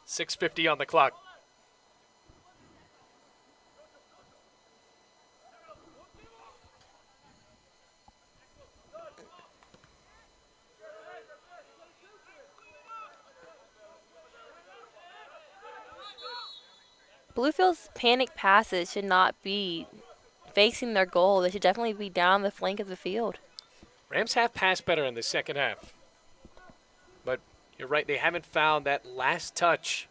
[SPEAKER 1] 6:50 on the clock.
[SPEAKER 2] Bluefield's panic passes should not be facing their goal. They should definitely be down the flank of the field.
[SPEAKER 1] Rams have passed better in the second half. But you're right, they haven't found that last touch.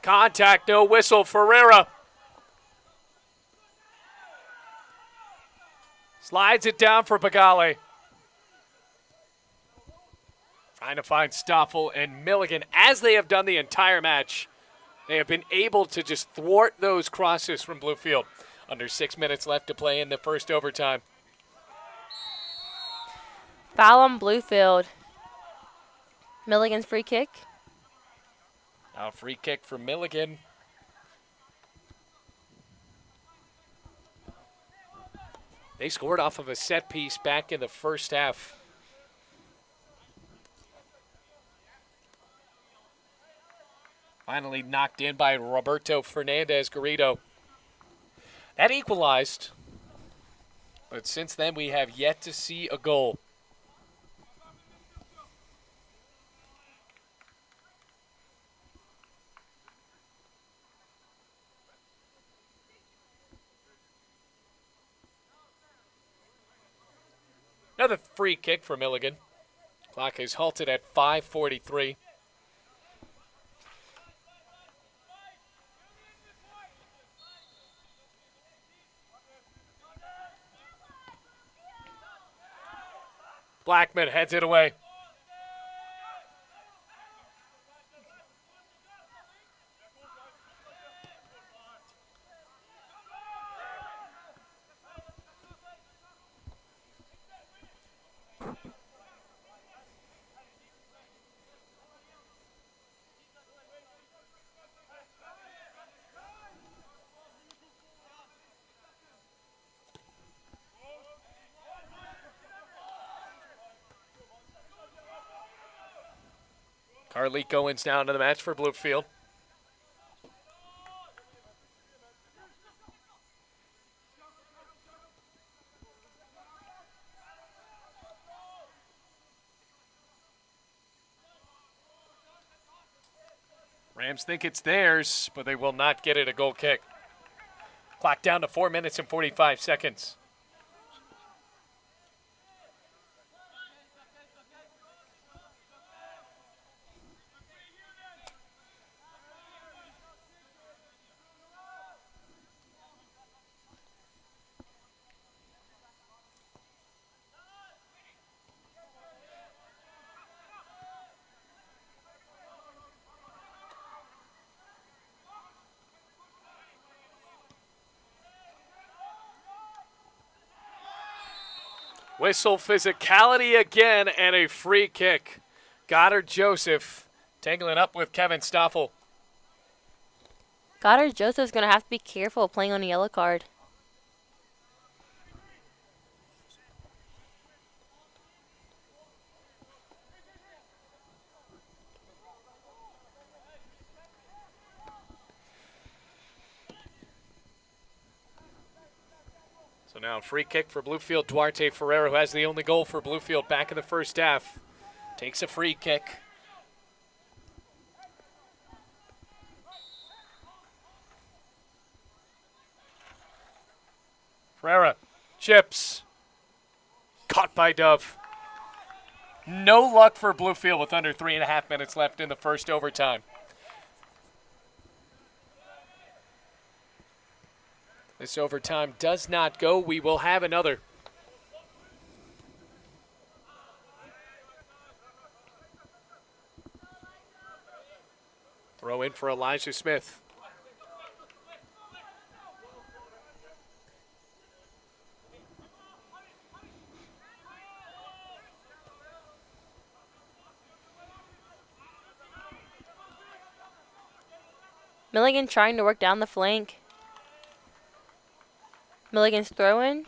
[SPEAKER 1] Contact, no whistle. Ferreira Slides it down for Bagale. Trying to find Stoffel and Milligan, as they have done the entire match. They have been able to just thwart those crosses from Bluefield. Under 6 minutes left to play in the first overtime.
[SPEAKER 2] Foul on Bluefield. Milligan's free kick.
[SPEAKER 1] Now a free kick for Milligan. They scored off of a set piece back in the first half. Finally knocked in by Roberto Fernandez Garrido. That equalized, but since then we have yet to see a goal. Another free kick for Milligan. Clock is halted at 5:43. Blackman heads it away. Carlico wins down to the match for Bluefield. Rams think it's theirs, but they will not get it a goal kick. Clock down to 4 minutes and 45 seconds. Whistle physicality again and a free kick. Goddard Joseph tangling up with Kevin Stoffel.
[SPEAKER 2] Goddard Joseph's going to have to be careful playing on a yellow card.
[SPEAKER 1] So now a free kick for Bluefield. Duarte Ferreira, who has the only goal for Bluefield back in the first half, takes a free kick. Ferreira chips. Caught by Dove. No luck for Bluefield with under 3.5 minutes left in the first overtime. This overtime does not go. We will have another. Throw in for Elijah Smith.
[SPEAKER 2] Milligan trying to work down the flank. Milligan's throw-in.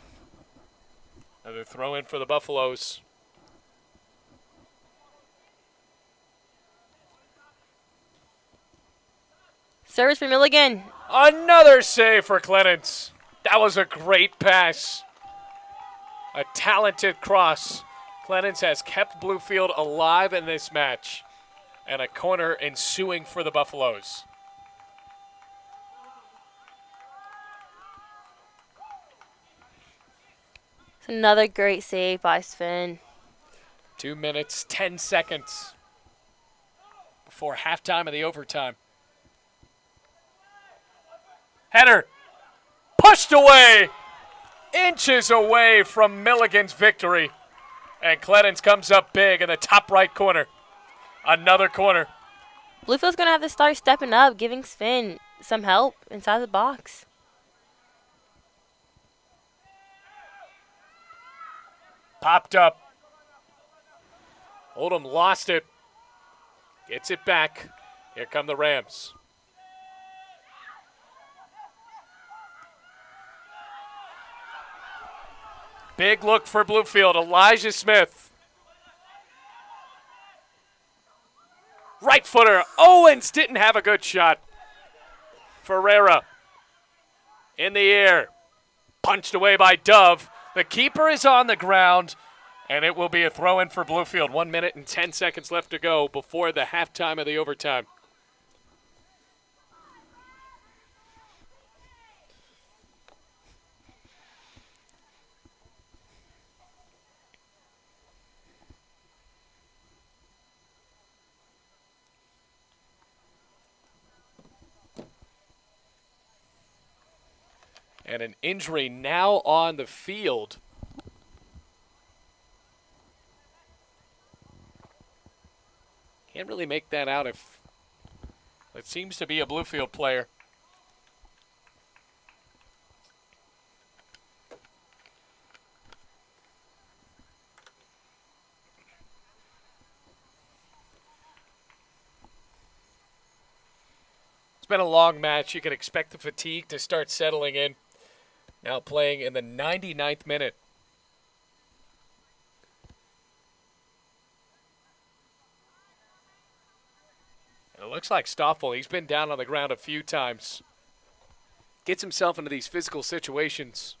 [SPEAKER 1] Another throw in for the Buffaloes.
[SPEAKER 2] Service for Milligan.
[SPEAKER 1] Another save for Clemens. That was a great pass. A talented cross. Clemens has kept Bluefield alive in this match. And a corner ensuing for the Buffaloes.
[SPEAKER 2] It's another great save by Sven.
[SPEAKER 1] 2 minutes, 10 seconds before halftime of the overtime. Header pushed away. inches away from Milligan's victory. And Clennons comes up big in the top right corner. Another corner.
[SPEAKER 2] Bluefield's going to have to start stepping up, giving Sven some help inside the box.
[SPEAKER 1] Popped up. Oldham lost it. Gets it back. Here come the Rams. Big look for Bluefield. Elijah Smith. Right footer. Owens didn't have a good shot. Ferreira in the air. Punched away by Dove. The keeper is on the ground, and it will be a throw-in for Bluefield. 1 minute and 10 seconds left to go before the halftime of the overtime. And an injury now on the field. Can't really make that out if it seems to be a Bluefield player. It's been a long match. You can expect the fatigue to start settling in. Now playing in the 99th minute. And it looks like Stoffel, he's been down on the ground a few times. Gets himself into these physical situations.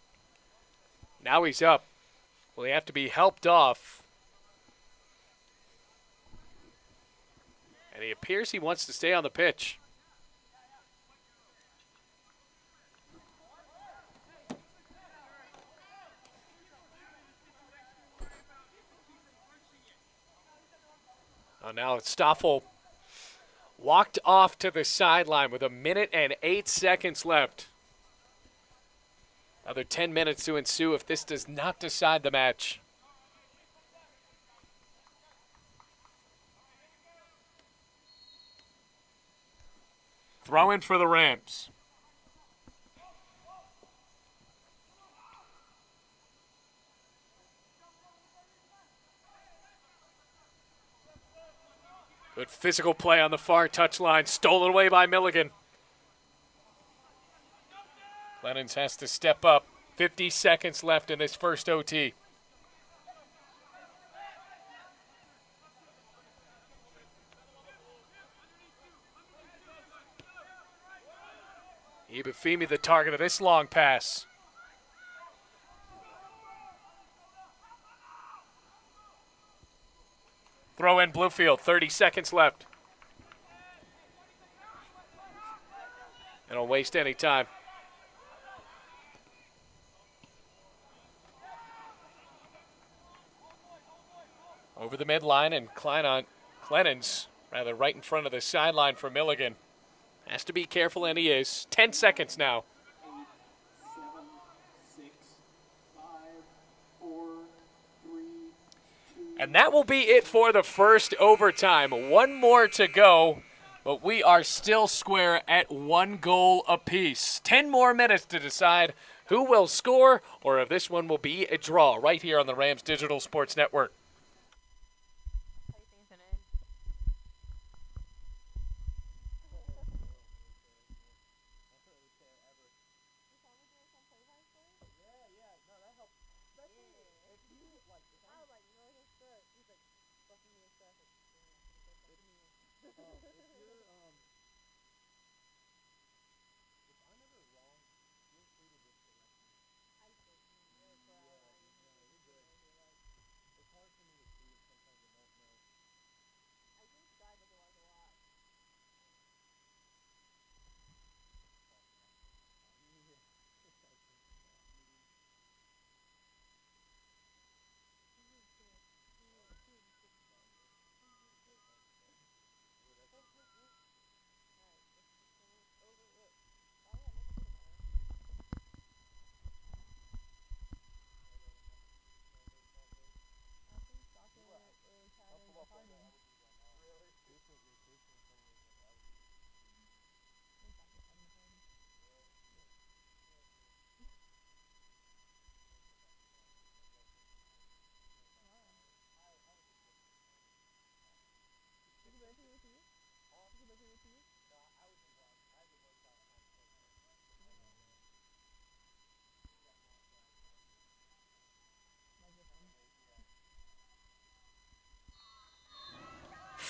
[SPEAKER 1] Now he's up. Will he have to be helped off? And he appears he wants to stay on the pitch. Oh, now Stoffel walked off to the sideline with 1 minute and 8 seconds left. Another 10 minutes to ensue if this does not decide the match. Throw in for the Rams. Good physical play on the far touchline. Stolen away by Milligan. Clennons has to step up. 50 seconds left in this first OT. Ibafimi the target of this long pass. Throw in Bluefield, 30 seconds left. They don't waste any time. Over the midline and Clennons, rather right in front of the sideline for Milligan. Has to be careful, and he is. 10 seconds now.
[SPEAKER 3] 8, 7, 6, 5, 4, 3, 2.
[SPEAKER 1] And that will be it for the first overtime. One more to go, but we are still square at 1 goal apiece. 10 more minutes to decide who will score or if this one will be a draw right here on the Rams Digital Sports Network.
[SPEAKER 2] How do you think it's going to end?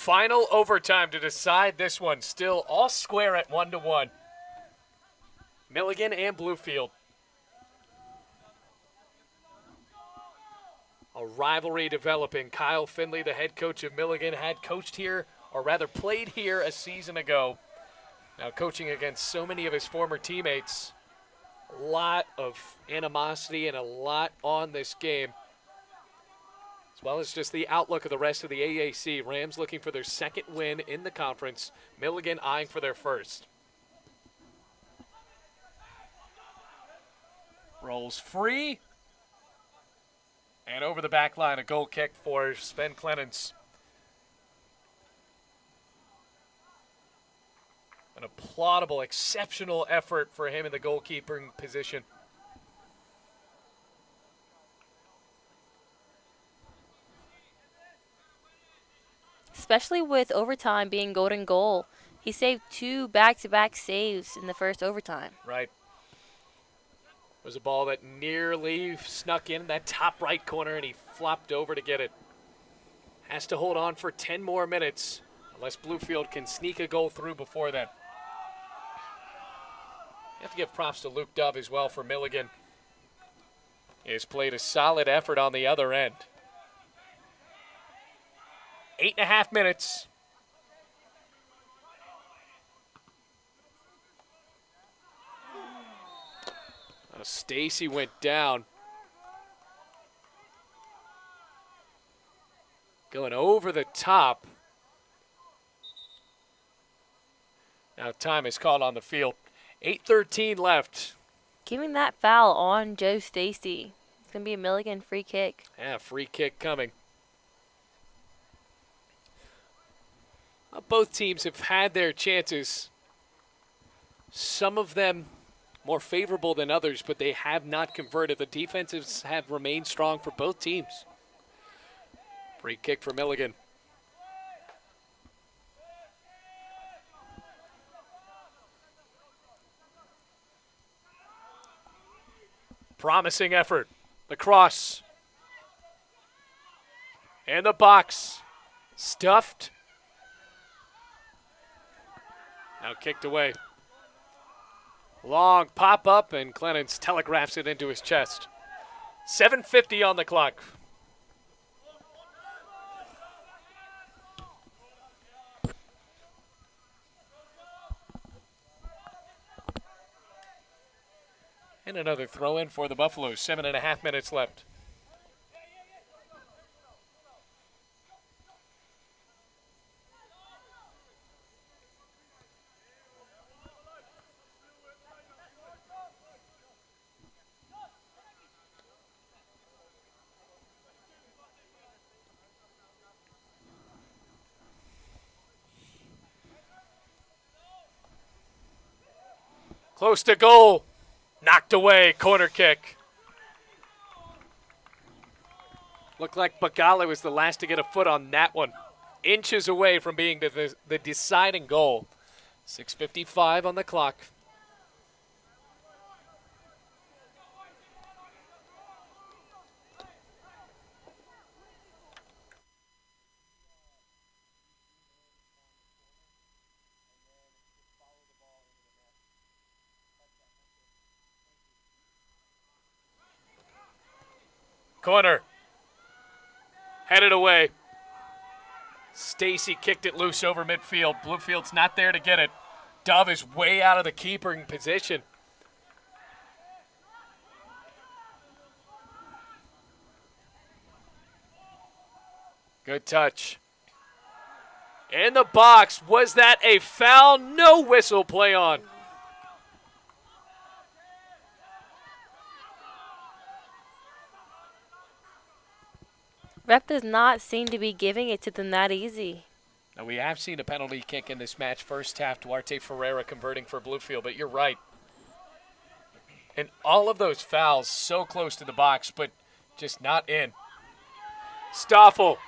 [SPEAKER 1] Final overtime to decide this one. Still all square at 1-1. Milligan and Bluefield. A rivalry developing. Kyle Finley, the head coach of Milligan, had coached here, or rather played here a season ago. Now coaching against so many of his former teammates. A lot of animosity and a lot on this game. As well as just the outlook of the rest of the AAC. Rams looking for their second win in the conference. Milligan eyeing for their first. Rolls free. And over the back line, a goal kick for Sven Clemens. An applaudable, exceptional effort for him in the goalkeeping position.
[SPEAKER 2] Especially with overtime being golden goal. He saved 2 back-to-back saves in the first overtime.
[SPEAKER 1] Right. It was a ball that nearly snuck in that top right corner, and he flopped over to get it. Has to hold on for 10 more minutes, unless Bluefield can sneak a goal through before then. You have to give props to Luke Dove as well for Milligan. He has played a solid effort on the other end. 8.5 minutes. Stacy went down. Going over the top. Now time is called on the field. 8:13 left.
[SPEAKER 2] Giving that foul on Joe Stacy. It's going to be a Milligan free kick.
[SPEAKER 1] Yeah, free kick coming. Both teams have had their chances. Some of them more favorable than others, but they have not converted. The defenses have remained strong for both teams. Free kick for Milligan. Promising effort. The cross. And the box. Stuffed. Now kicked away. Long pop up, and Clemens telegraphs it into his chest. 7:50 on the clock. And another throw in for the Buffaloes. 7.5 minutes left. Close to goal. Knocked away. Corner kick. Looked like Bagale was the last to get a foot on that one. Inches away from being the deciding goal. 6:55 on the clock. Corner. Headed away. Stacy kicked it loose over midfield. Bluefield's not there to get it. Dove is way out of the keeping position. Good touch. In the box. Was that a foul? No whistle play on.
[SPEAKER 2] Rep does not seem to be giving it to them that easy.
[SPEAKER 1] Now, we have seen a penalty kick in this match. First half, Duarte Ferreira converting for Bluefield, but you're right. And all of those fouls so close to the box, but just not in. Stoffel.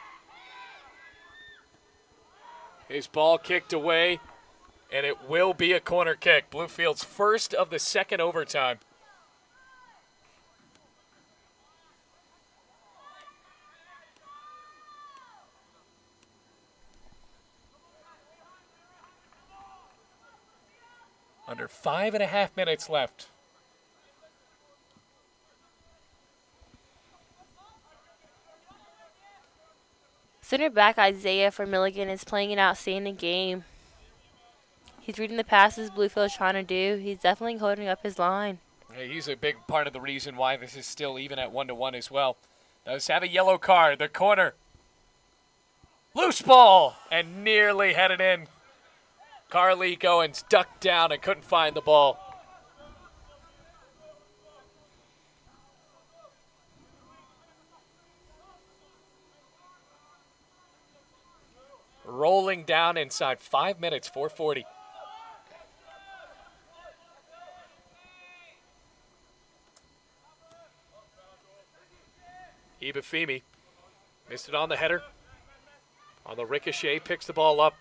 [SPEAKER 1] His ball kicked away, and it will be a corner kick. Bluefield's first of the second overtime. Under 5.5 minutes left.
[SPEAKER 2] Center back Isaiah for Milligan is playing an outstanding game. He's reading the passes Bluefield's trying to do. He's definitely holding up his line.
[SPEAKER 1] Yeah, he's a big part of the reason why this is still even at 1-1 as well. Does have a yellow card. The corner. Loose ball and nearly headed in. Carly Goins ducked down and couldn't find the ball. Rolling down inside 5 minutes, 4:40. Ibafemi missed it on the header. On the ricochet, picks the ball up.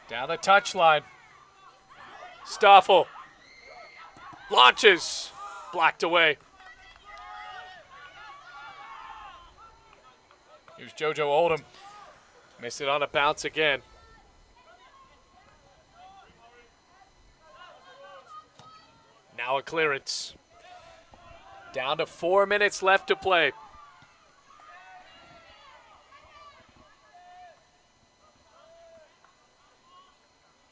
[SPEAKER 1] Down the touchline. Stoffel launches, blocked away. Here's JoJo Oldham. Missed it on a bounce again. Now a clearance. Down to 4 minutes left to play.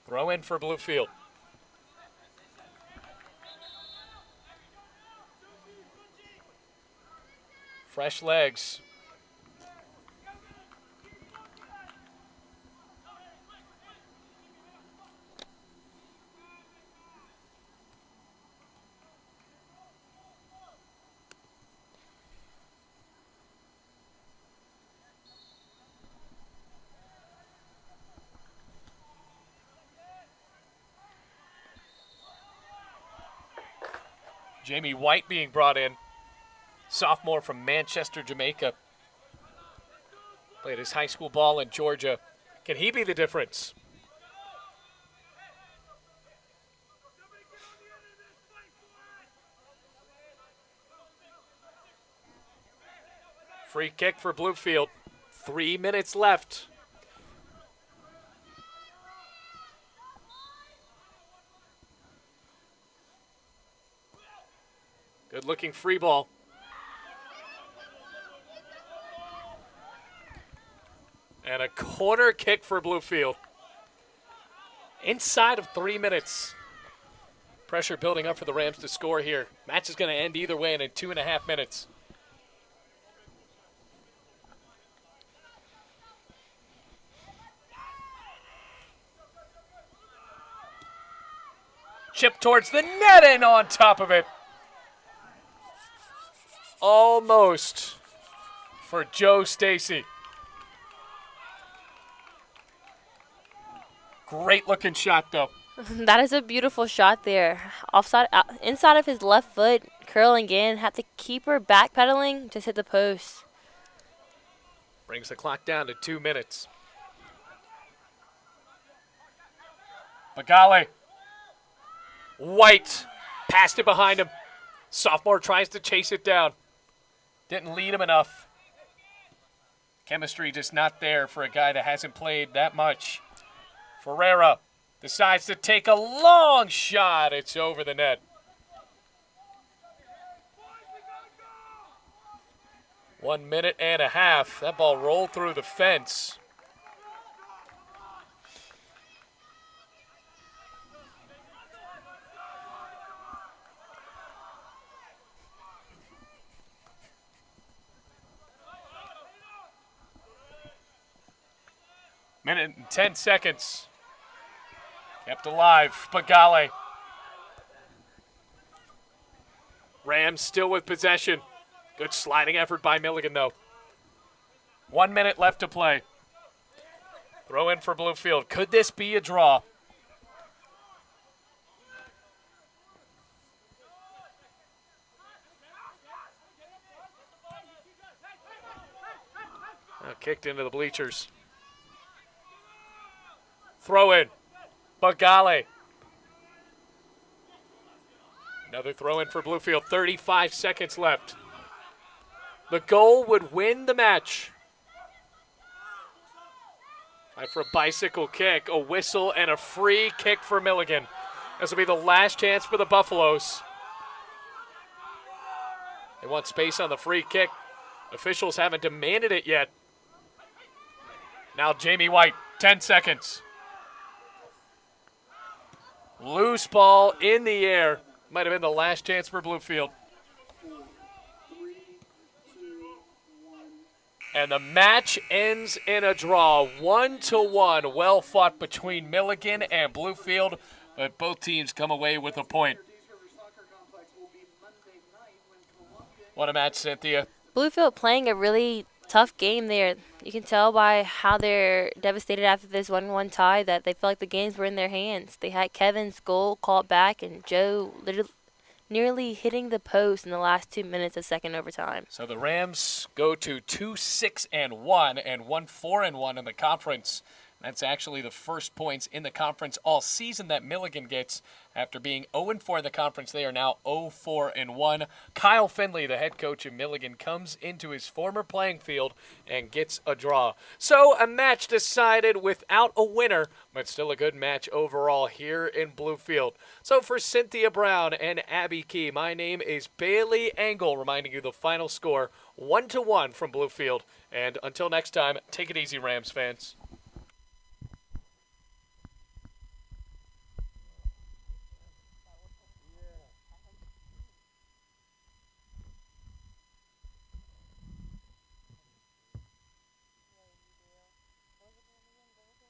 [SPEAKER 1] Throw in for Bluefield. Fresh legs. Jamie White being brought in. Sophomore from Manchester, Jamaica. Played his high school ball in Georgia. Can he be the difference? Free kick for Bluefield. 3 minutes left. Good looking free ball. And a corner kick for Bluefield. Inside of 3 minutes. Pressure building up for the Rams to score here. Match is going to end either way in 2.5 minutes. Chip towards the net and on top of it. Almost for Joe Stacy. Great looking shot though.
[SPEAKER 2] That is a beautiful shot there. Offside, inside of his left foot, curling in. Had the keeper backpedaling, just hit the post.
[SPEAKER 1] Brings the clock down to 2 minutes. Bagale. White passed it behind him. Sophomore tries to chase it down. Didn't lead him enough. Chemistry just not there for a guy that hasn't played that much. Ferreira decides to take a long shot. It's over the net. 1 minute and a half. That ball rolled through the fence. Minute and 10 seconds. Kept alive. Bagale. Rams still with possession. Good sliding effort by Milligan, though. 1 minute left to play. Throw in for Bluefield. Could this be a draw? Kicked into the bleachers. Throw in. Bagale. Another throw in for Bluefield. 35 seconds left. The goal would win the match. Time for a bicycle kick, a whistle, and a free kick for Milligan. This will be the last chance for the Buffaloes. They want space on the free kick. Officials haven't demanded it yet. Now Jamie White, 10 seconds. Loose ball in the air. Might have been the last chance for Bluefield. And the match ends in a draw, 1-1. Well fought between Milligan and Bluefield, but both teams come away with a point. What a match, Cynthia.
[SPEAKER 2] Bluefield playing a really tough game there. You can tell by how they're devastated after this 1-1 tie that they feel like the games were in their hands. They had Kevin's goal called back and Joe literally nearly hitting the post in the last 2 minutes of second overtime.
[SPEAKER 1] So the Rams go to 2-6-1 and 1-4-1 in the conference. That's actually the first points in the conference all season that Milligan gets. After being 0-4 in the conference, they are now 0-4-1. Kyle Finley, the head coach of Milligan, comes into his former playing field and gets a draw. So a match decided without a winner, but still a good match overall here in Bluefield. So for Cynthia Brown and Abby Key, my name is Bailey Engel, reminding you the final score, 1-1 from Bluefield. And until next time, take it easy, Rams fans.